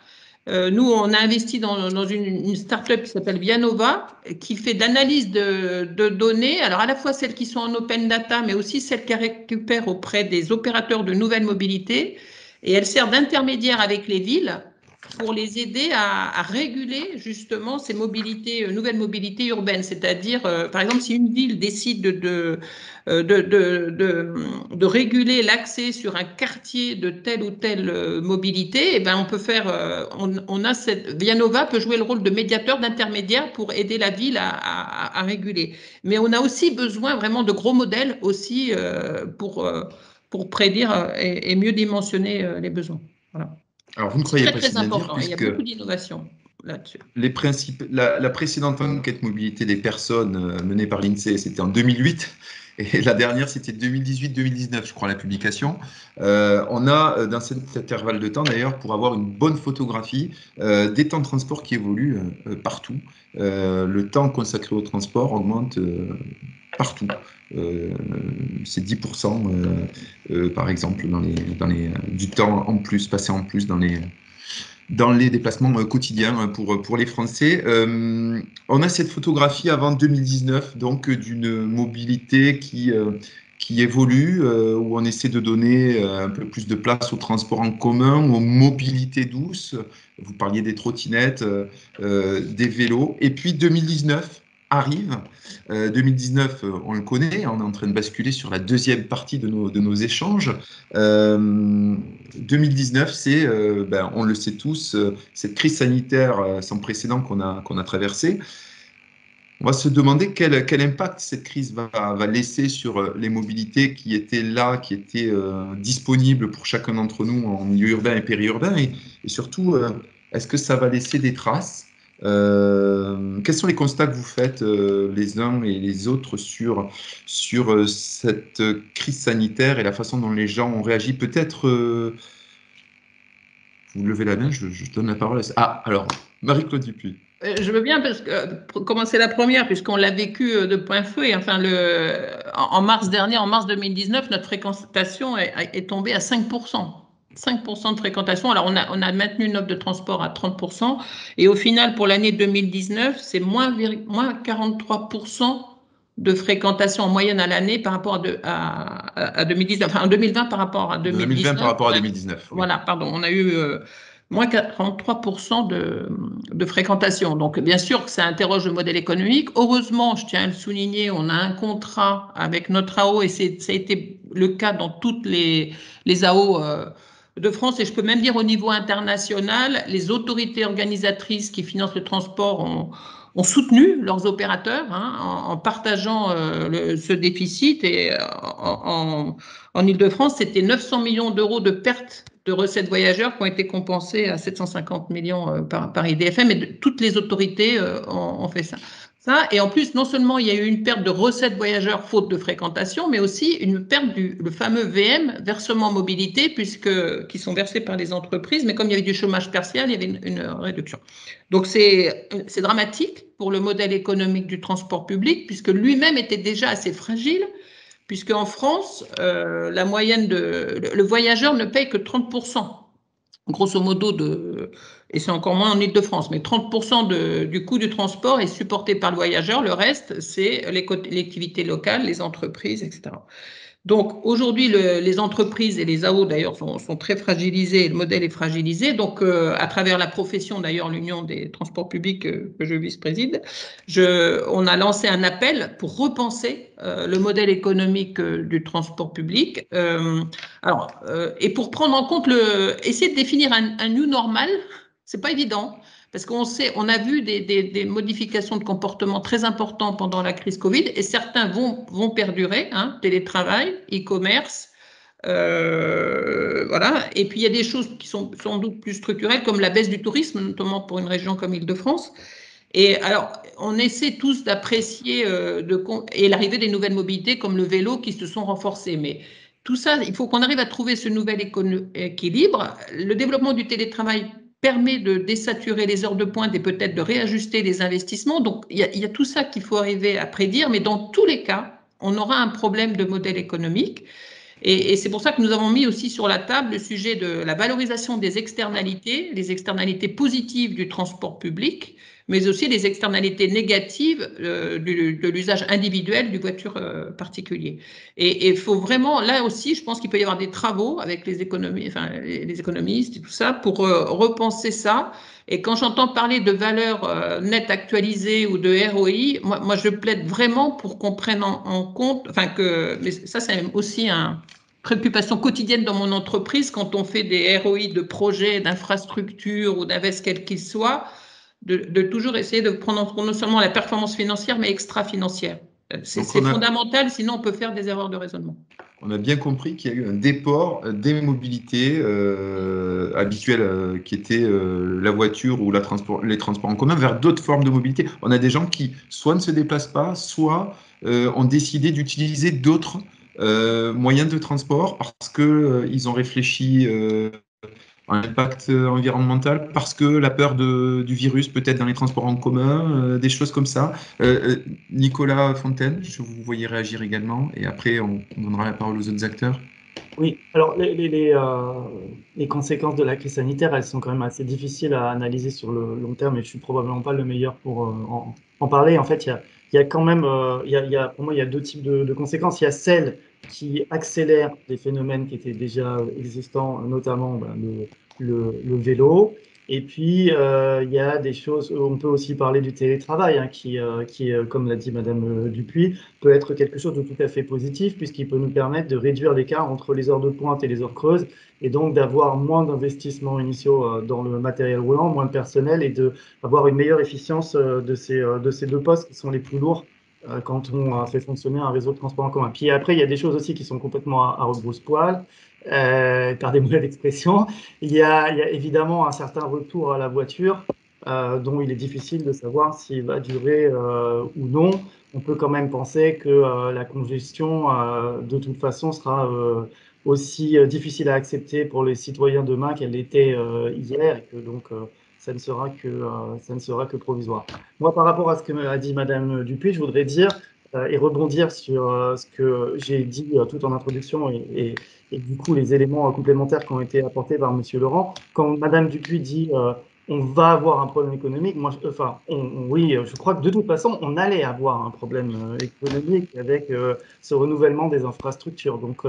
Nous, on a investi dans une start-up qui s'appelle Vianova, qui fait de l'analyse de données, alors à la fois celles qui sont en open data, mais aussi celles qu'elle récupère auprès des opérateurs de nouvelles mobilités. Et elle sert d'intermédiaire avec les villes pour les aider à réguler justement ces mobilités, nouvelles mobilités urbaines. C'est-à-dire, par exemple, si une ville décide de réguler l'accès sur un quartier de telle ou telle mobilité, eh ben on peut faire, Vianova peut jouer le rôle de médiateur, d'intermédiaire pour aider la ville à réguler. Mais on a aussi besoin vraiment de gros modèles aussi pour prédire et mieux dimensionner les besoins. Voilà. Alors, vous ne croyez pas très important. Il y a beaucoup d'innovation là-dessus. La précédente enquête mobilité des personnes menée par l'INSEE, c'était en 2008. Et la dernière, c'était 2018-2019, je crois, la publication. On a, dans cet intervalle de temps, d'ailleurs, pour avoir une bonne photographie des temps de transport qui évoluent partout. Le temps consacré au transport augmente partout. C'est 10%, par exemple, du temps en plus, passé en plus dans les déplacements quotidiens pour les Français. On a cette photographie avant 2019, donc d'une mobilité qui évolue, où on essaie de donner un peu plus de place au transport en commun, aux mobilités douces. Vous parliez des trottinettes, des vélos. Et puis 2019 arrive. 2019, on le connaît, on est en train de basculer sur la deuxième partie de nos échanges. 2019, c'est, on le sait tous, cette crise sanitaire sans précédent qu'on a traversée. On va se demander quel impact cette crise va laisser sur les mobilités qui étaient là, qui étaient disponibles pour chacun d'entre nous en milieu urbain et périurbain, et surtout, est-ce que ça va laisser des traces? Quels sont les constats que vous faites les uns et les autres sur cette crise sanitaire et la façon dont les gens ont réagi? Peut-être, vous levez la main, je donne la parole. Alors, Marie-Claude Dupuis. Je veux bien pour commencer la première, puisqu'on l'a vécu de plein fouet. Enfin, en mars dernier, en mars 2019, notre fréquentation est tombée à 5%. 5% de fréquentation. Alors, on a maintenu une offre de transport à 30%. Et au final, pour l'année 2019, c'est moins 43% de fréquentation en moyenne à l'année par rapport à 2019. Enfin, en 2020 par rapport à 2019. 2020 par rapport à 2019. Oui. Voilà, pardon. On a eu moins 43% de fréquentation. Donc, bien sûr que ça interroge le modèle économique. Heureusement, je tiens à le souligner, on a un contrat avec notre AO et ça a été le cas dans toutes les AO de France, et je peux même dire au niveau international, les autorités organisatrices qui financent le transport ont soutenu leurs opérateurs en partageant ce déficit. Et en Ile-de-France, c'était 900 millions d'euros de pertes de recettes voyageurs qui ont été compensées à 750 millions par IDFM, et toutes les autorités ont fait ça. Et en plus, non seulement il y a eu une perte de recettes voyageurs faute de fréquentation, mais aussi une perte le fameux VM, versement mobilité, qui sont versés par les entreprises, mais comme il y avait du chômage partiel, il y avait une réduction. Donc c'est dramatique pour le modèle économique du transport public, puisque lui-même était déjà assez fragile, puisque en France, la moyenne le voyageur ne paye que 30%. Grosso modo, et c'est encore moins en Ile-de-France, mais 30% du coût du transport est supporté par le voyageur. Le reste, c'est les collectivités locales, les entreprises, etc. Donc, aujourd'hui, les entreprises et les AO, d'ailleurs, sont très fragilisées, le modèle est fragilisé. Donc, à travers la profession, d'ailleurs, l'Union des transports publics que je vice-préside, on a lancé un appel pour repenser le modèle économique du transport public. Et pour prendre en compte essayer de définir un new normal, c'est pas évident. Parce on a vu des modifications de comportement très importantes pendant la crise Covid, et certains vont perdurer, télétravail, e-commerce, voilà. Et puis il y a des choses qui sont sans doute plus structurelles, comme la baisse du tourisme, notamment pour une région comme Île-de-France. Et alors, on essaie tous d'apprécier et l'arrivée des nouvelles mobilités comme le vélo qui se sont renforcées. Mais tout ça, il faut qu'on arrive à trouver ce nouvel équilibre. Le développement du télétravail permet de désaturer les heures de pointe et peut-être de réajuster les investissements. Donc, il y a tout ça qu'il faut arriver à prédire, mais dans tous les cas, on aura un problème de modèle économique. Et c'est pour ça que nous avons mis aussi sur la table le sujet de la valorisation des externalités, les externalités positives du transport public, mais aussi les externalités négatives de l'usage individuel du voiture particulier. Et il faut vraiment, là aussi, je pense qu'il peut y avoir des travaux avec les économistes et tout ça pour repenser ça. Et quand j'entends parler de valeur nette actualisée ou de ROI, moi je plaide vraiment pour qu'on prenne en compte, mais ça c'est aussi une préoccupation quotidienne dans mon entreprise quand on fait des ROI de projets, d'infrastructures ou d'invest quel qu'il soit, de toujours essayer de prendre en compte non seulement la performance financière, mais extra-financière. C'est fondamental, sinon on peut faire des erreurs de raisonnement. On a bien compris qu'il y a eu un déport des mobilités habituelles qui étaient la voiture ou les transports en commun vers d'autres formes de mobilité. On a des gens qui soit ne se déplacent pas, soit ont décidé d'utiliser d'autres moyens de transport parce qu'ils ont réfléchi à l'impact environnemental, parce que la peur du virus peut-être dans les transports en commun, des choses comme ça. Nicolas Fontaine, je vous voyais réagir également, et après on donnera la parole aux autres acteurs. Oui, alors les conséquences de la crise sanitaire, elles sont quand même assez difficiles à analyser sur le long terme, et je suis probablement pas le meilleur pour en parler. En fait, il y a quand même, pour moi, il y a deux types de conséquences. Il y a celles qui accélèrent des phénomènes qui étaient déjà existants, notamment le vélo. Et puis, il y a des choses, on peut aussi parler du télétravail, hein, qui comme l'a dit Madame Dupuis, peut être quelque chose de tout à fait positif, puisqu'il peut nous permettre de réduire l'écart entre les heures de pointe et les heures creuses, et donc d'avoir moins d'investissements initiaux dans le matériel roulant, moins de personnel, et d'avoir une meilleure efficience de ces deux postes qui sont les plus lourds quand on fait fonctionner un réseau de transport en commun. Puis après, il y a des choses aussi qui sont complètement à rebrousse-poil. Pardonnez-moi l'expression, il y a évidemment un certain retour à la voiture dont il est difficile de savoir s'il va durer ou non. On peut quand même penser que la congestion, de toute façon, sera aussi difficile à accepter pour les citoyens demain qu'elle l'était hier, et que donc ça ne sera que provisoire. Moi, par rapport à ce que a dit Madame Dupuis, je voudrais dire et rebondir sur ce que j'ai dit tout en introduction et du coup les éléments complémentaires qui ont été apportés par Monsieur Laurent. Quand Madame Dupuis dit on va avoir un problème économique, moi, oui, je crois que de toute façon on allait avoir un problème économique avec ce renouvellement des infrastructures. Donc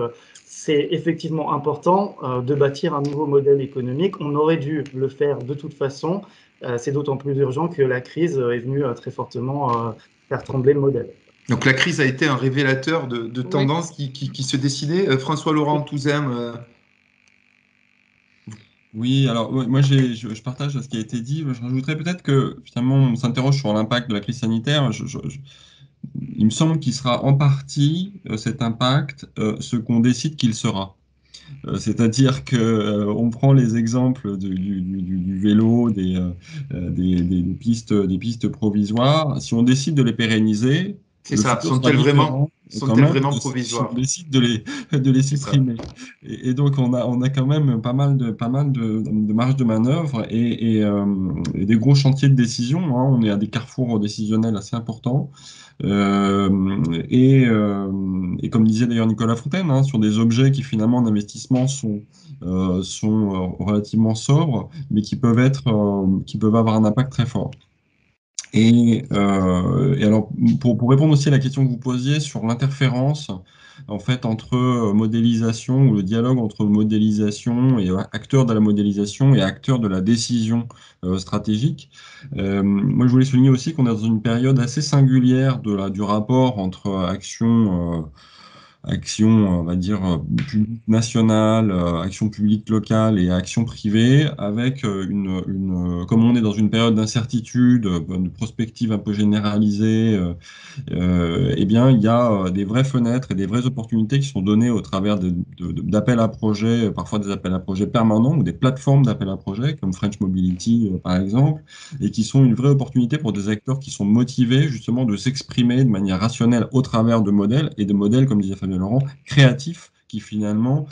c'est effectivement important de bâtir un nouveau modèle économique. On aurait dû le faire de toute façon. C'est d'autant plus urgent que la crise est venue très fortement faire trembler le modèle. Donc la crise a été un révélateur de tendances qui se dessinaient. François-Laurent Touzem. Oui, alors moi je partage ce qui a été dit. Je rajouterais peut-être que finalement on s'interroge sur l'impact de la crise sanitaire. Il me semble qu'il sera en partie cet impact ce qu'on décide qu'il sera. C'est-à-dire que on prend les exemples du vélo, des pistes provisoires. Si on décide de les pérenniser, c'est ça. Sont-elles vraiment provisoires? On décide de les supprimer. Et donc on a quand même pas mal de marge de manœuvre et des gros chantiers de décision. Hein. On est à des carrefours décisionnels assez importants. Et comme disait d'ailleurs Nicolas Fontaine, hein, sur des objets qui finalement en investissement sont relativement sobres, mais qui peuvent avoir un impact très fort. Et alors, pour répondre aussi à la question que vous posiez sur l'interférence en fait entre modélisation ou le dialogue entre modélisation et acteurs de la modélisation et acteurs de la décision stratégique, moi je voulais souligner aussi qu'on est dans une période assez singulière du rapport entre action, on va dire, publique nationale, action publique locale et action privée, avec comme on est dans une période d'incertitude, de prospective un peu généralisée, eh bien, il y a des vraies fenêtres et des vraies opportunités qui sont données au travers d'appels à projets, parfois des appels à projets permanents ou des plateformes d'appels à projets, comme French Mobility, par exemple, et qui sont une vraie opportunité pour des acteurs qui sont motivés, justement, de s'exprimer de manière rationnelle au travers de modèles, et de modèles, comme disait Fabien Laurent, créatifs, qui finalement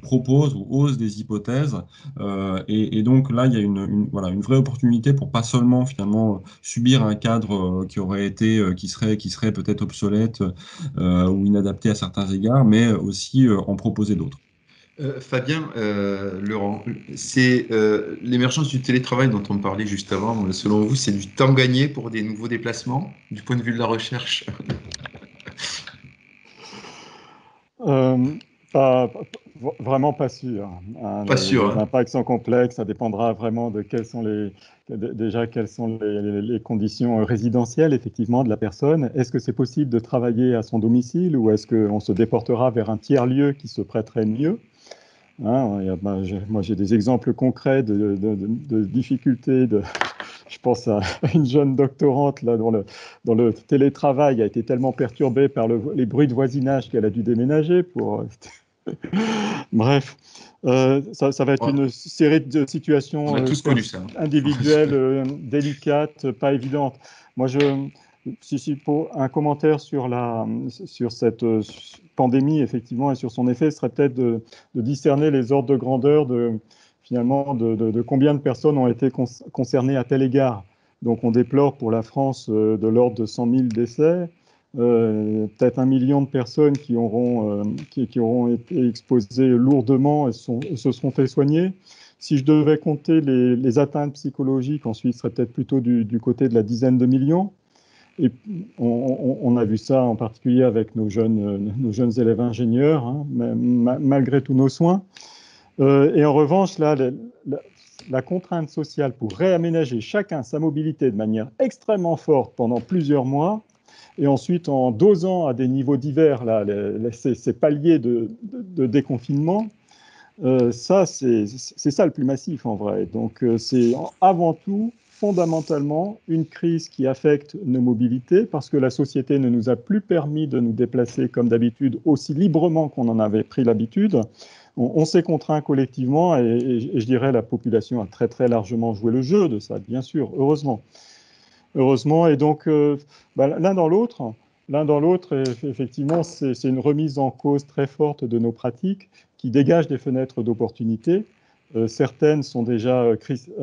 proposent ou osent des hypothèses. Et donc là, il y a voilà, une vraie opportunité pour pas seulement finalement subir un cadre qui aurait été, qui serait peut-être obsolète ou inadapté à certains égards, mais aussi en proposer d'autres. Fabien, Laurent, c'est l'émergence du télétravail dont on parlait juste avant. Selon vous, c'est du temps gagné pour des nouveaux déplacements, du point de vue de la recherche? Vraiment pas sûr. Hein. Pas sûr. Les impacts sont complexes, ça dépendra vraiment de quelles sont les conditions résidentielles, effectivement, de la personne. Est-ce que c'est possible de travailler à son domicile ou est-ce qu'on se déportera vers un tiers-lieu qui se prêterait mieux? Hein, moi, j'ai des exemples concrets de difficultés. Je pense à une jeune doctorante là, dont le télétravail a été tellement perturbé par les bruits de voisinage qu'elle a dû déménager pour... Bref, ça va être une série de situations individuelles, délicates, pas évidentes. Moi, pour un commentaire sur cette pandémie, effectivement, et sur son effet, ce serait peut-être de discerner les ordres de grandeur finalement, de combien de personnes ont été concernées à tel égard. Donc, on déplore pour la France de l'ordre de 100 000 décès, peut-être 1 million de personnes qui auront été exposées lourdement et se seront fait soigner. Si je devais compter les atteintes psychologiques, ensuite, ce serait peut-être plutôt du côté de la dizaine de millions. Et on a vu ça en particulier avec nos jeunes élèves ingénieurs, hein, malgré tous nos soins. Et en revanche, là, la contrainte sociale pour réaménager chacun sa mobilité de manière extrêmement forte pendant plusieurs mois, et ensuite en dosant à des niveaux divers ces paliers de déconfinement, ça, c'est ça le plus massif en vrai. Donc c'est avant tout, fondamentalement, une crise qui affecte nos mobilités parce que la société ne nous a plus permis de nous déplacer comme d'habitude aussi librement qu'on en avait pris l'habitude. On s'est contraint collectivement et je dirais la population a très très largement joué le jeu de ça, bien sûr, heureusement. Heureusement, et donc l'un dans l'autre, effectivement, c'est une remise en cause très forte de nos pratiques qui dégagent des fenêtres d'opportunité. Certaines sont déjà,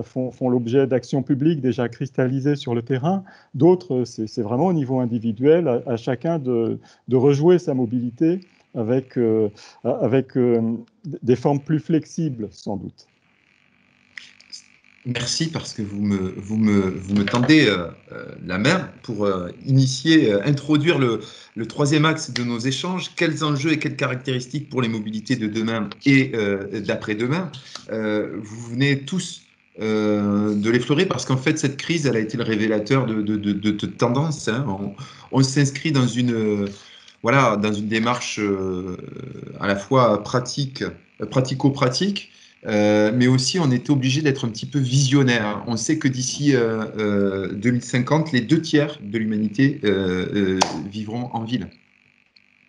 font l'objet d'actions publiques déjà cristallisées sur le terrain. D'autres, c'est vraiment au niveau individuel, à chacun de rejouer sa mobilité avec des formes plus flexibles, sans doute. Merci parce que vous me tendez la main pour introduire le troisième axe de nos échanges. Quels enjeux et quelles caractéristiques pour les mobilités de demain et d'après-demain? Vous venez tous de l'effleurer parce qu'en fait, cette crise, elle a été le révélateur de tendances. Hein. On s'inscrit dans une démarche à la fois pratico-pratique, mais aussi on était obligé d'être un petit peu visionnaire. On sait que d'ici 2050, les 2/3 de l'humanité vivront en ville.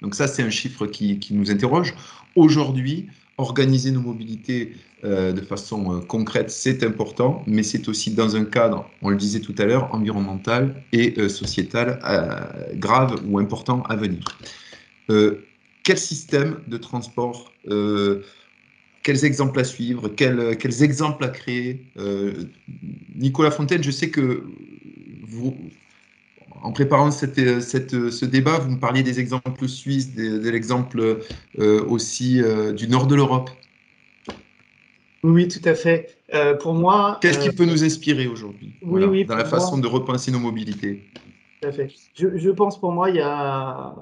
Donc ça, c'est un chiffre qui nous interroge. Aujourd'hui, organiser nos mobilités de façon concrète, c'est important, mais c'est aussi dans un cadre, on le disait tout à l'heure, environnemental et sociétal grave ou important à venir. Quel système de transport quels exemples à suivre, quels exemples à créer. Nicolas Fontaine, je sais que vous, en préparant ce débat, vous me parliez des exemples suisses, de l'exemple aussi du nord de l'Europe. Oui, tout à fait. Pour moi... Qu'est-ce qui peut nous inspirer aujourd'hui dans la façon de repenser nos mobilités? Tout à fait. Je pense pour moi, il y a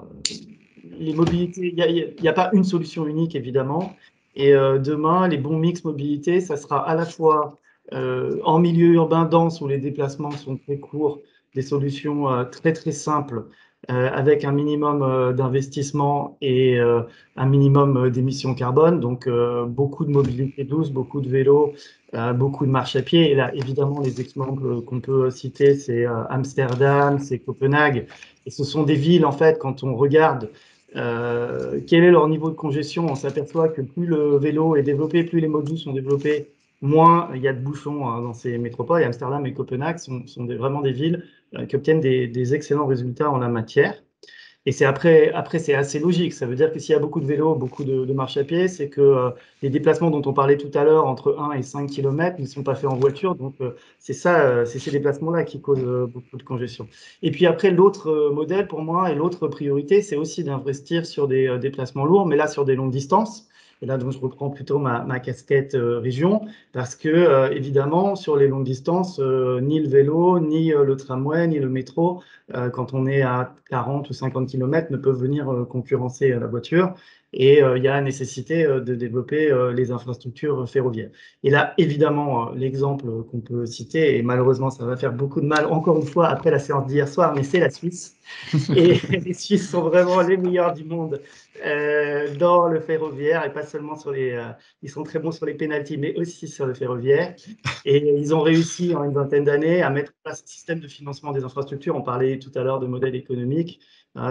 les mobilités, il n'y a pas une solution unique, évidemment. Et demain, les bons mix mobilité, ça sera à la fois en milieu urbain dense où les déplacements sont très courts, des solutions très très simples avec un minimum d'investissement et un minimum d'émissions carbone. Donc beaucoup de mobilité douce, beaucoup de vélos, beaucoup de marche à pied. Et là, évidemment, les exemples qu'on peut citer, c'est Amsterdam, c'est Copenhague. Et ce sont des villes, en fait, quand on regarde quel est leur niveau de congestion, on s'aperçoit que plus le vélo est développé, plus les modes doux sont développés, moins il y a de bouchons dans ces métropoles. Et Amsterdam et Copenhague sont vraiment des villes qui obtiennent des excellents résultats en la matière. Et c'est après c'est assez logique. Ça veut dire que s'il y a beaucoup de vélos, beaucoup de marche à pied, c'est que les déplacements dont on parlait tout à l'heure, entre 1 et 5 km, ne sont pas faits en voiture. Donc, c'est ces déplacements-là qui causent beaucoup de congestion. Et puis après, l'autre modèle pour moi et l'autre priorité, c'est aussi d'investir sur des déplacements lourds, mais là, sur des longues distances. Et là, donc, je reprends plutôt ma casquette région, parce que, évidemment, sur les longues distances, ni le vélo, ni le tramway, ni le métro, quand on est à 40 ou 50 km, ne peuvent venir concurrencer la voiture. Et il y a la nécessité de développer les infrastructures ferroviaires. Et là, évidemment, l'exemple qu'on peut citer, et malheureusement, ça va faire beaucoup de mal, encore une fois, après la séance d'hier soir, mais c'est la Suisse. Et les Suisses sont vraiment les meilleurs du monde dans le ferroviaire, et pas seulement sur ils sont très bons sur les pénaltys, mais aussi sur le ferroviaire. Et ils ont réussi en une vingtaine d'années à mettre en place un système de financement des infrastructures. On parlait tout à l'heure de modèle économique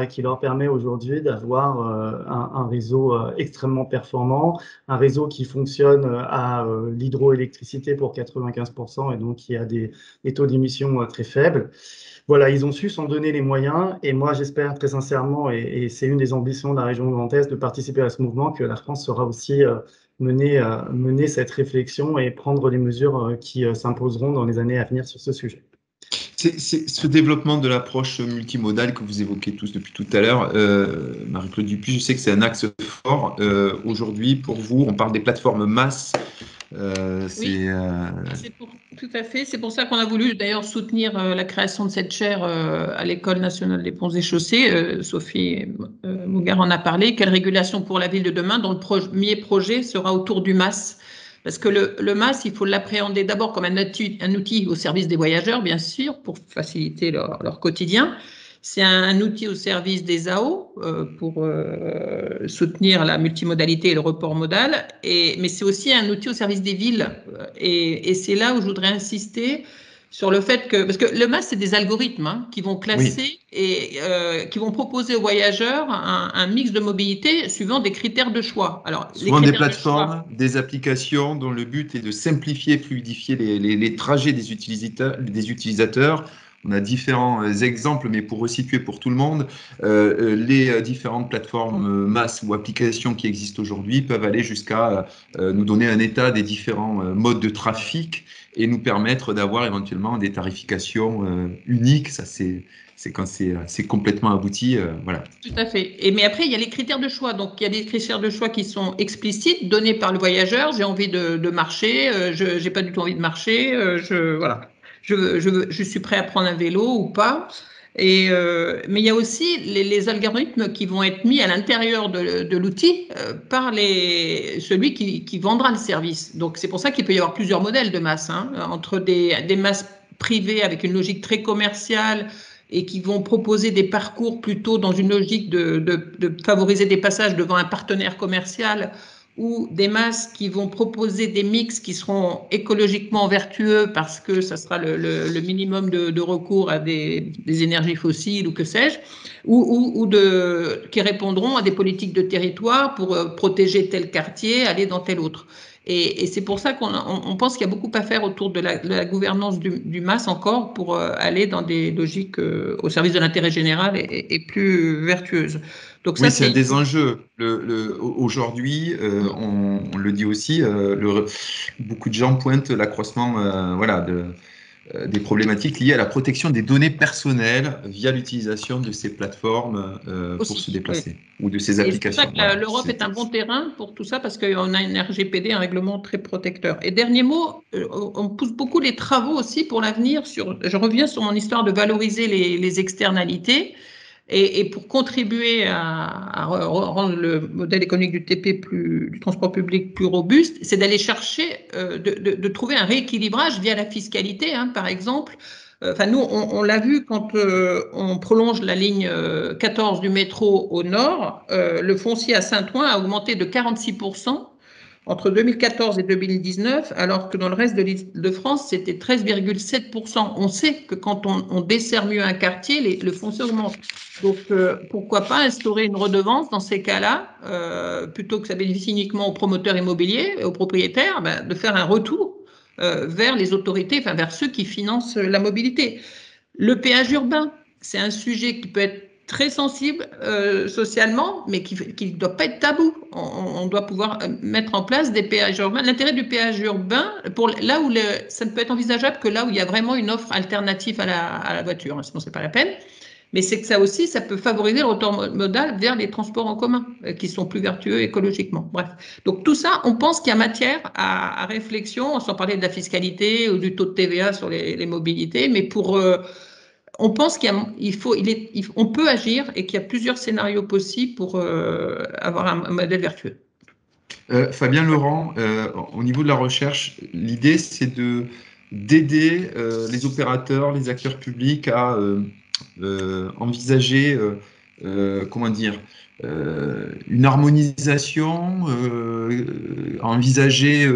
qui leur permet aujourd'hui d'avoir un réseau extrêmement performant, un réseau qui fonctionne à l'hydroélectricité pour 95% et donc qui a des taux d'émission très faibles. Voilà, ils ont su s'en donner les moyens et moi j'espère très sincèrement, et c'est une des ambitions de la région Grand Est, de participer à ce mouvement, que la France saura aussi mener cette réflexion et prendre les mesures qui s'imposeront dans les années à venir sur ce sujet. C'est ce développement de l'approche multimodale que vous évoquez tous depuis tout à l'heure, Marie-Claude Dupuis, je sais que c'est un axe fort. Aujourd'hui, pour vous, on parle des plateformes MaaS. Oui, tout à fait. C'est pour ça qu'on a voulu d'ailleurs soutenir la création de cette chaire à l'École nationale des ponts et chaussées. Sophie Mougard en a parlé. Quelle régulation pour la ville de demain, dont le premier projet sera autour du MaaS. Parce que le MaaS, il faut l'appréhender d'abord comme un outil au service des voyageurs, bien sûr, pour faciliter leur quotidien. C'est un outil au service des AO pour soutenir la multimodalité et le report modal, mais c'est aussi un outil au service des villes. Et c'est là où je voudrais insister sur le fait que, parce que le MaaS, c'est des algorithmes qui vont classer et qui vont proposer aux voyageurs un mix de mobilité suivant des critères de choix. Alors, souvent des plateformes, des applications dont le but est de simplifier, fluidifier les trajets des utilisateurs. On a différents exemples, mais pour resituer pour tout le monde, les différentes plateformes MaaS ou applications qui existent aujourd'hui peuvent aller jusqu'à nous donner un état des différents modes de trafic et nous permettre d'avoir éventuellement des tarifications uniques. Ça, c'est quand c'est complètement abouti. Voilà. Tout à fait. Mais après, il y a les critères de choix. Donc, il y a des critères de choix qui sont explicites, donnés par le voyageur. J'ai envie de marcher, je n'ai pas du tout envie de marcher, voilà. Je suis prêt à prendre un vélo ou pas. Mais il y a aussi les algorithmes qui vont être mis à l'intérieur de l'outil par celui qui vendra le service. Donc, c'est pour ça qu'il peut y avoir plusieurs modèles de MaaS, entre des MaaS privés avec une logique très commerciale et qui vont proposer des parcours plutôt dans une logique de favoriser des passages devant un partenaire commercial, ou des MaaS qui vont proposer des mix qui seront écologiquement vertueux parce que ça sera le minimum de recours à des énergies fossiles ou que sais-je, ou qui répondront à des politiques de territoire pour protéger tel quartier, aller dans tel autre. Et c'est pour ça qu'on pense qu'il y a beaucoup à faire autour de la gouvernance du MaaS encore pour aller dans des logiques au service de l'intérêt général et plus vertueuses. Donc ça, oui, c'est un des enjeux. Aujourd'hui, on le dit aussi, beaucoup de gens pointent l'accroissement des problématiques liées à la protection des données personnelles via l'utilisation de ces plateformes pour se déplacer, ou de ces applications. C'est pour ça que l'Europe est un bon terrain pour tout ça, parce qu'on a un RGPD, un règlement très protecteur. Et dernier mot, on pousse beaucoup les travaux aussi pour l'avenir. Je reviens sur mon histoire de valoriser les externalités. Et pour contribuer à rendre le modèle économique du TP du transport public plus robuste, c'est d'aller chercher, de trouver un rééquilibrage via la fiscalité, par exemple. Enfin, nous, on l'a vu quand on prolonge la ligne 14 du métro au nord, le foncier à Saint-Ouen a augmenté de 46% entre 2014 et 2019, alors que dans le reste de l'Île-de-France, c'était 13,7%. On sait que quand on dessert mieux un quartier, le foncier augmente. Donc, pourquoi pas instaurer une redevance dans ces cas-là, plutôt que ça bénéficie uniquement aux promoteurs immobiliers et aux propriétaires, de faire un retour vers les autorités, enfin vers ceux qui financent la mobilité. Le péage urbain, c'est un sujet qui peut être très sensible socialement, mais qui ne doit pas être tabou. On doit pouvoir mettre en place des péages urbains. L'intérêt du péage urbain, là où ça ne peut être envisageable que là où il y a vraiment une offre alternative à la voiture, sinon c'est pas la peine. Mais c'est que ça aussi, ça peut favoriser le retour modal vers les transports en commun, qui sont plus vertueux écologiquement. Bref. Donc tout ça, on pense qu'il y a matière à réflexion, sans parler de la fiscalité ou du taux de TVA sur les mobilités, mais on pense on peut agir et qu'il y a plusieurs scénarios possibles pour avoir un modèle vertueux. Fabien Laurent, au niveau de la recherche, l'idée c'est d'aider les opérateurs, les acteurs publics à envisager, comment dire, une harmonisation, envisager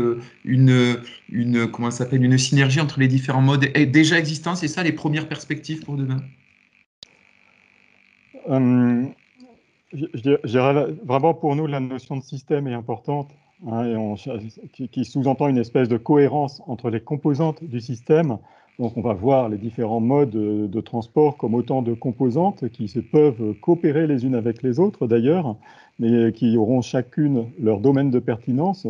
comment ça s'appelle, une synergie entre les différents modes déjà existants. C'est ça les premières perspectives pour demain? Je dirais vraiment pour nous, la notion de système est importante, hein, qui sous-entend une espèce de cohérence entre les composantes du système. Donc on va voir les différents modes de transport comme autant de composantes qui peuvent coopérer les unes avec les autres d'ailleurs, mais qui auront chacune leur domaine de pertinence.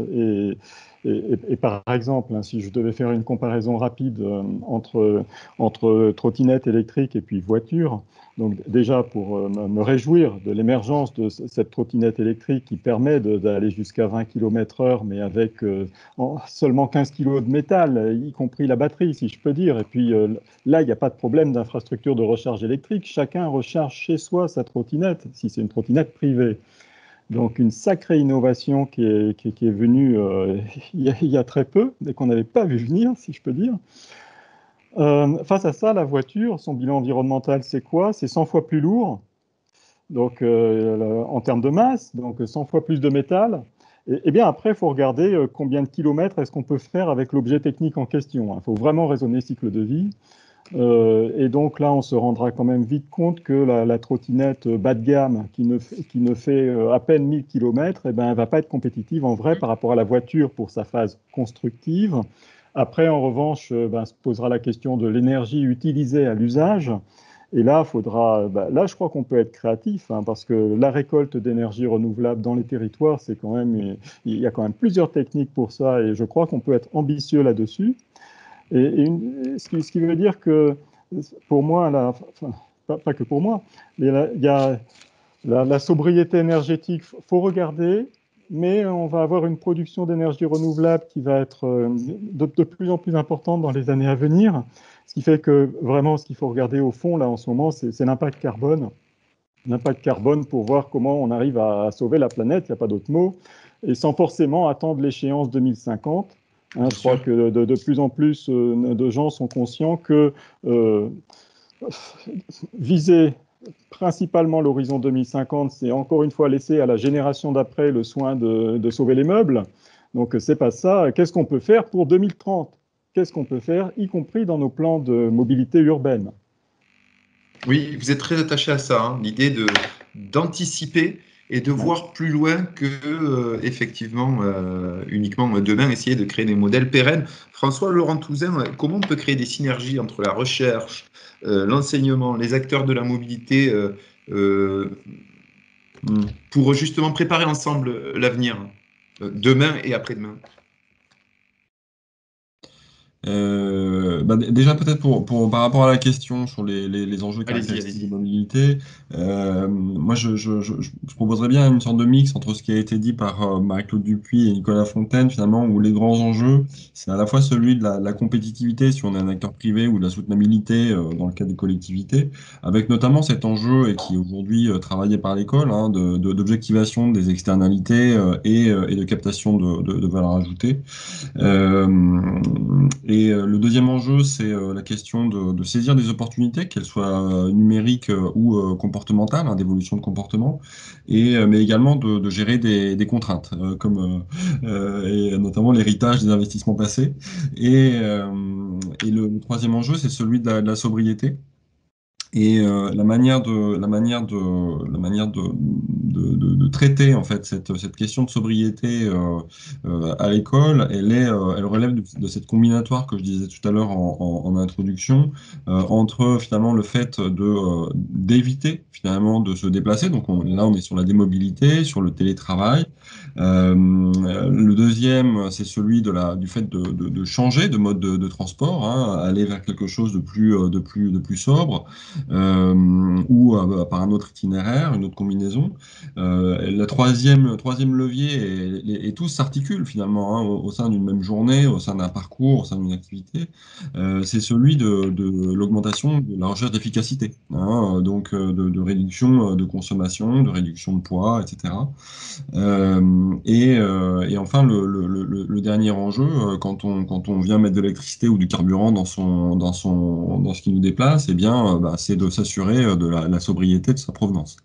Et par exemple, si je devais faire une comparaison rapide entre trottinette électrique et puis voiture, donc déjà pour me réjouir de l'émergence de cette trottinette électrique qui permet d'aller jusqu'à 20 km/h, mais avec seulement 15 kg de métal, y compris la batterie, si je peux dire. Et puis là, il n'y a pas de problème d'infrastructure de recharge électrique. Chacun recharge chez soi sa trottinette, si c'est une trottinette privée. Donc une sacrée innovation qui est venue il y a très peu, et qu'on n'avait pas vu venir, si je peux dire. Face à ça, la voiture, son bilan environnemental, c'est quoi? C'est 100 fois plus lourd, donc en termes de masse, donc 100 fois plus de métal. Et bien après, il faut regarder combien de kilomètres est-ce qu'on peut faire avec l'objet technique en question. Il faut vraiment raisonner cycle de vie. Et donc là, on se rendra quand même vite compte que la trottinette bas de gamme qui ne fait à peine 1000 km, elle ne va pas être compétitive en vrai par rapport à la voiture pour sa phase constructive. Après, en revanche, se posera la question de l'énergie utilisée à l'usage. Et là, là, je crois qu'on peut être créatif, hein, parce que la récolte d'énergie renouvelable dans les territoires, il y a quand même plusieurs techniques pour ça, et je crois qu'on peut être ambitieux là-dessus. Ce qui veut dire que, pour moi, pas que pour moi, mais il y a la sobriété énergétique, il faut regarder, mais on va avoir une production d'énergie renouvelable qui va être de plus en plus importante dans les années à venir, ce qui fait que vraiment, ce qu'il faut regarder au fond, là, en ce moment, c'est l'impact carbone. L'impact carbone pour voir comment on arrive à sauver la planète, il n'y a pas d'autre mot, et sans forcément attendre l'échéance 2050. Hein, je crois que de plus en plus de gens sont conscients que viser principalement l'horizon 2050, c'est encore une fois laisser à la génération d'après le soin de sauver les meubles. Donc, c'est pas ça. Qu'est-ce qu'on peut faire pour 2030? Qu'est-ce qu'on peut faire, y compris dans nos plans de mobilité urbaine? Oui, vous êtes très attaché à ça, hein, l'idée d'anticiper et de voir plus loin que, effectivement, uniquement demain, essayer de créer des modèles pérennes. François Laurent Touzin, comment on peut créer des synergies entre la recherche, l'enseignement, les acteurs de la mobilité pour justement préparer ensemble l'avenir, demain et après-demain? Déjà peut-être par rapport à la question sur les enjeux caractéristiques de mobilité, moi je proposerais bien une sorte de mix entre ce qui a été dit par Marie-Claude Dupuis et Nicolas Fontaine, finalement, où les grands enjeux, c'est à la fois celui de la compétitivité si on est un acteur privé ou de la soutenabilité dans le cadre des collectivités, avec notamment cet enjeu et qui est aujourd'hui travaillé par l'école, hein, d'objectivation des externalités et de captation de valeur ajoutée. Et le deuxième enjeu, c'est la question de saisir des opportunités, qu'elles soient numériques ou comportementales, hein, d'évolution de comportement, mais également de gérer des contraintes, et notamment l'héritage des investissements passés. Et le troisième enjeu, c'est celui de la sobriété. Et la manière de de traiter en fait cette question de sobriété à l'école, elle relève de cette combinatoire que je disais tout à l'heure en introduction, entre finalement le fait d'éviter finalement de se déplacer. Donc là on est sur la démobilité, sur le télétravail. Le deuxième, c'est celui du fait de changer de mode de transport, hein, aller vers quelque chose de plus sobre, ou par un autre itinéraire, une autre combinaison. Le troisième levier, et tout s'articule finalement, hein, au sein d'une même journée, au sein d'un parcours, au sein d'une activité, c'est celui de l'augmentation de la recherche d'efficacité, hein, donc de réduction de consommation, de réduction de poids, etc. Et enfin, le dernier enjeu, quand on vient mettre de l'électricité ou du carburant dans ce qui nous déplace, eh bien, c'est de s'assurer de la sobriété de sa provenance.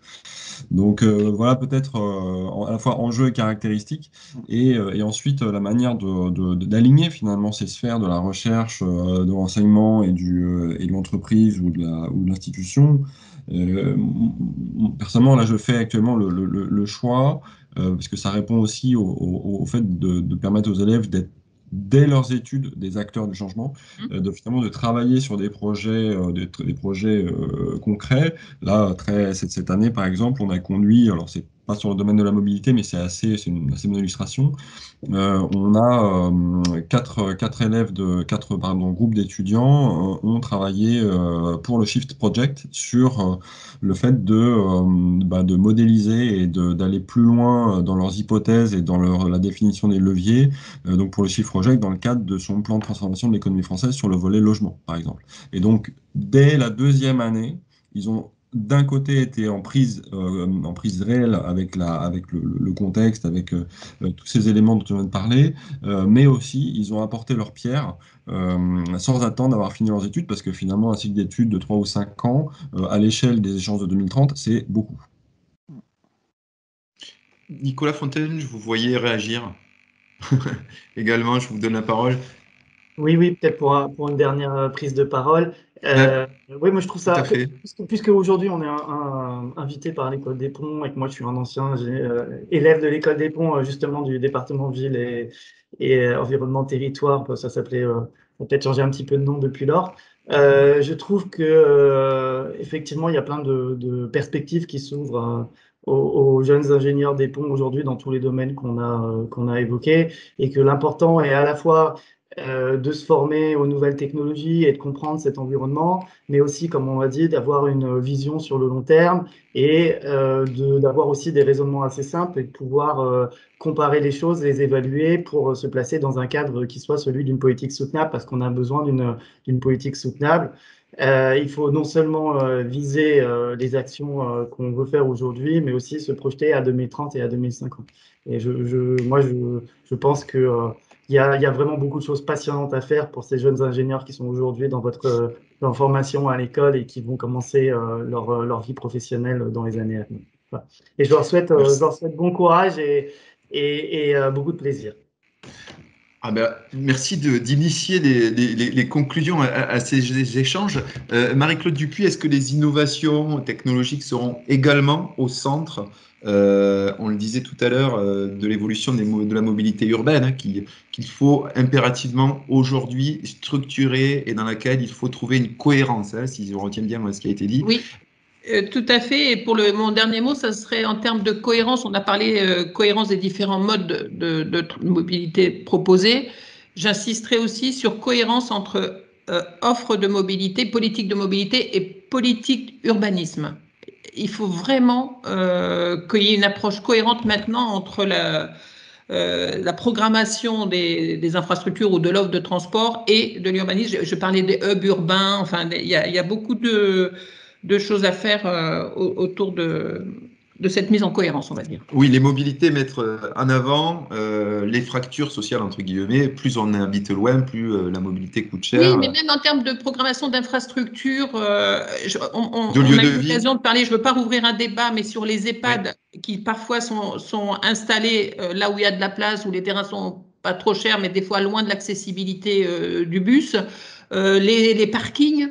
Donc voilà peut-être à la fois enjeux et caractéristiques, et ensuite la manière d'aligner finalement ces sphères de la recherche, de l'enseignement et de l'entreprise ou de l'institution. Personnellement, là, je fais actuellement le choix, parce que ça répond aussi au fait de permettre aux élèves d'être, dès leurs études, des acteurs du changement, finalement de travailler sur des projets, des projets concrets. Là, cette année, par exemple, on a conduit, alors c'est pas sur le domaine de la mobilité, mais c'est une bonne illustration. On a quatre élèves groupes d'étudiants ont travaillé pour le Shift Project sur le fait de modéliser et d'aller plus loin dans leurs hypothèses et dans la définition des leviers, donc pour le Shift Project dans le cadre de son plan de transformation de l'économie française sur le volet logement, par exemple. Et donc, dès la deuxième année, ils ont d'un côté été en prise réelle avec le contexte, avec tous ces éléments dont on vient de parler, mais aussi ils ont apporté leur pierre sans attendre d'avoir fini leurs études, parce que finalement un cycle d'études de 3 ou 5 ans à l'échelle des échéances de 2030, c'est beaucoup. Nicolas Fontaine, je vous voyais réagir. Également, je vous donne la parole. Oui, peut-être pour une dernière prise de parole. Oui, moi je trouve ça, puisque aujourd'hui on est invité par l'École des Ponts et que moi je suis un ancien élève de l'École des Ponts, justement du département ville et environnement territoire, ça s'appelait, on a peut-être changé un petit peu de nom depuis lors. Je trouve que effectivement il y a plein de perspectives qui s'ouvrent aux jeunes ingénieurs des ponts aujourd'hui dans tous les domaines qu'on a évoqués, et que l'important est à la fois de se former aux nouvelles technologies et de comprendre cet environnement, mais aussi, comme on l'a dit, d'avoir une vision sur le long terme et d'avoir aussi des raisonnements assez simples et de pouvoir comparer les choses, les évaluer pour se placer dans un cadre qui soit celui d'une politique soutenable, parce qu'on a besoin d'une politique soutenable. Il faut non seulement viser les actions qu'on veut faire aujourd'hui, mais aussi se projeter à 2030 et à 2050. Et moi, je pense que il y a vraiment beaucoup de choses passionnantes à faire pour ces jeunes ingénieurs qui sont aujourd'hui dans votre formation à l'école et qui vont commencer leur vie professionnelle dans les années à venir. Voilà. Et je leur souhaite bon courage et beaucoup de plaisir. Merci d'initier les conclusions à ces échanges. Marie-Claude Dupuis, est-ce que les innovations technologiques seront également au centre, on le disait tout à l'heure, de l'évolution de la mobilité urbaine, hein, qu'il faut impérativement aujourd'hui structurer et dans laquelle il faut trouver une cohérence, hein, si je retiens bien ce qui a été dit. Oui. Tout à fait. Et pour mon dernier mot, ça serait en termes de cohérence. On a parlé cohérence des différents modes de mobilité proposés. J'insisterai aussi sur cohérence entre offre de mobilité, politique de mobilité et politique urbanisme. Il faut vraiment qu'il y ait une approche cohérente maintenant entre la programmation des infrastructures ou de l'offre de transport et de l'urbanisme. Je parlais des hubs urbains. Enfin, il y a beaucoup de choses à faire autour de cette mise en cohérence, on va dire. Oui, les mobilités mettre en avant les fractures sociales, entre guillemets. Plus on habite loin, plus la mobilité coûte cher. Oui, mais même en termes de programmation d'infrastructures, on a eu l'occasion de parler, je ne veux pas rouvrir un débat, mais sur les EHPAD qui parfois sont installés là où il y a de la place, où les terrains sont pas trop chers, mais des fois loin de l'accessibilité du bus. les parkings.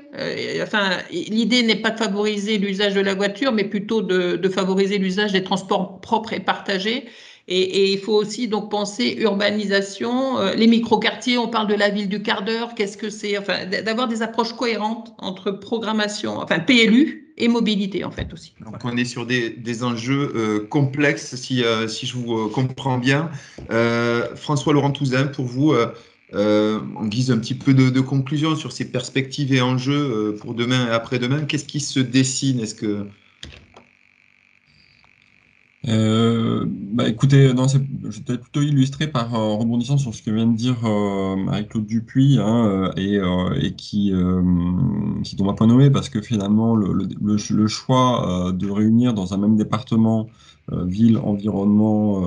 Enfin, l'idée n'est pas de favoriser l'usage de la voiture, mais plutôt de favoriser l'usage des transports propres et partagés. Et il faut aussi donc penser urbanisation, les micro-quartiers, on parle de la ville du quart d'heure, qu'est-ce que c'est, enfin, d'avoir des approches cohérentes entre programmation, enfin PLU et mobilité en fait aussi. Donc on est sur des enjeux complexes, si je vous comprends bien. François-Laurent Touzin, pour vous, en guise un petit peu de conclusion sur ces perspectives et enjeux pour demain et après-demain, qu'est-ce qui se dessine? Est-ce que... Écoutez, non, je vais peut-être plutôt illustrer par rebondissant sur ce que vient de dire Marie-Claude Dupuis, hein, et qui dont on va pas nommer, parce que finalement le choix de réunir dans un même département ville, environnement,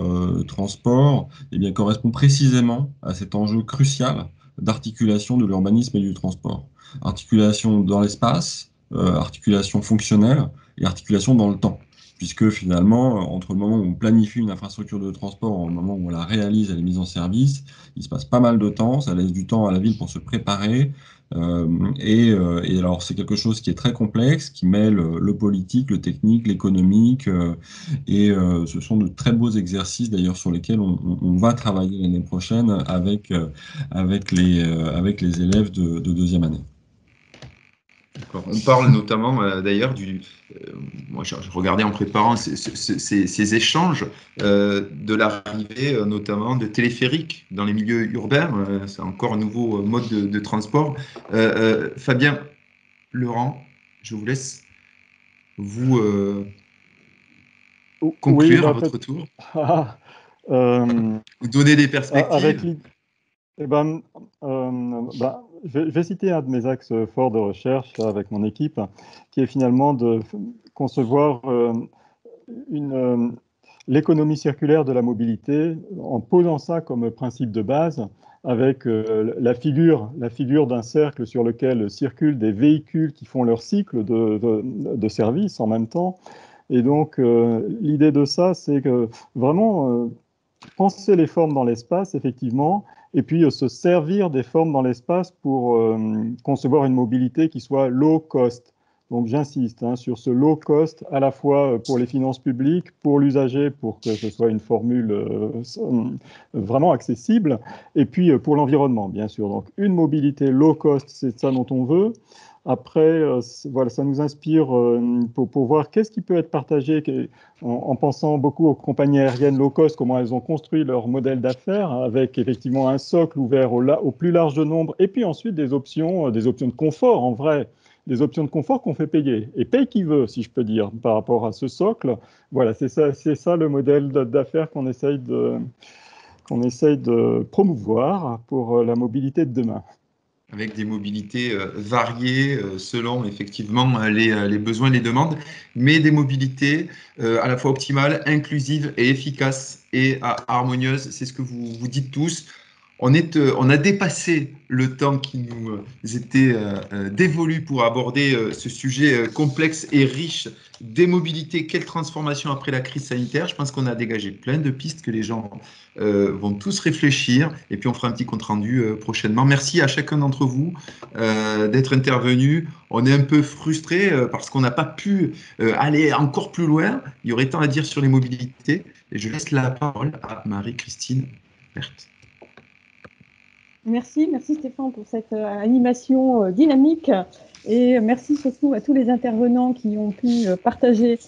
transport, eh bien, correspond précisément à cet enjeu crucial d'articulation de l'urbanisme et du transport. Articulation dans l'espace, articulation fonctionnelle et articulation dans le temps. Puisque finalement, entre le moment où on planifie une infrastructure de transport et le moment où on la réalise, elle est mise en service, il se passe pas mal de temps, ça laisse du temps à la ville pour se préparer. Et alors, c'est quelque chose qui est très complexe, qui mêle le politique, le technique, l'économique, et ce sont de très beaux exercices d'ailleurs sur lesquels on va travailler l'année prochaine avec les élèves de deuxième année. On parle notamment d'ailleurs moi je regardais en préparant ces échanges de l'arrivée notamment de téléphériques dans les milieux urbains. C'est encore un nouveau mode de transport. Fabien, Laurent, je vous laisse vous conclure à votre tour. Vous donner des perspectives. Je vais citer un de mes axes forts de recherche avec mon équipe, qui est finalement de concevoir l'économie circulaire de la mobilité en posant ça comme principe de base avec la figure d'un cercle sur lequel circulent des véhicules qui font leur cycle de service en même temps. Et donc, l'idée de ça, c'est que vraiment penser les formes dans l'espace, effectivement, et puis se servir des formes dans l'espace pour concevoir une mobilité qui soit low cost. Donc j'insiste sur ce low cost, à la fois pour les finances publiques, pour l'usager, pour que ce soit une formule vraiment accessible, et puis pour l'environnement, bien sûr. Donc une mobilité low cost, c'est ça dont on veut. Après, voilà, ça nous inspire pour voir qu'est-ce qui peut être partagé en pensant beaucoup aux compagnies aériennes low cost, comment elles ont construit leur modèle d'affaires avec effectivement un socle ouvert au plus large nombre et puis ensuite des options de confort en vrai, des options de confort qu'on fait payer et paye qui veut, si je peux dire, par rapport à ce socle. Voilà, c'est ça le modèle d'affaires qu'on essaye de promouvoir pour la mobilité de demain. Avec des mobilités variées selon effectivement les besoins, les demandes, mais des mobilités à la fois optimales, inclusives et efficaces et harmonieuses. C'est ce que vous dites tous. On a dépassé le temps qui nous était dévolu pour aborder ce sujet complexe et riche des mobilités. Quelle transformation après la crise sanitaire? Je pense qu'on a dégagé plein de pistes que les gens vont tous réfléchir. Et puis, on fera un petit compte-rendu prochainement. Merci à chacun d'entre vous d'être intervenus. On est un peu frustrés parce qu'on n'a pas pu aller encore plus loin. Il y aurait tant à dire sur les mobilités. Et je laisse la parole à Marie-Christine Berthe. Merci Stéphane pour cette animation dynamique et merci surtout à tous les intervenants qui ont pu partager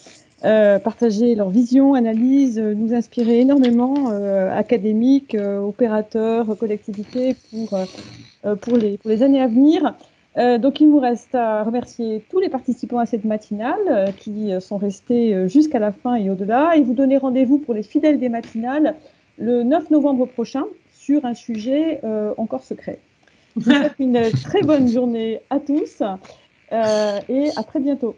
leur vision, analyse, nous inspirer énormément, académiques, opérateurs, collectivités pour les années à venir. Donc il nous reste à remercier tous les participants à cette matinale qui sont restés jusqu'à la fin et au-delà et vous donner rendez-vous pour les fidèles des matinales le 9 novembre prochain sur un sujet encore secret. Je vous souhaite une très bonne journée à tous et à très bientôt.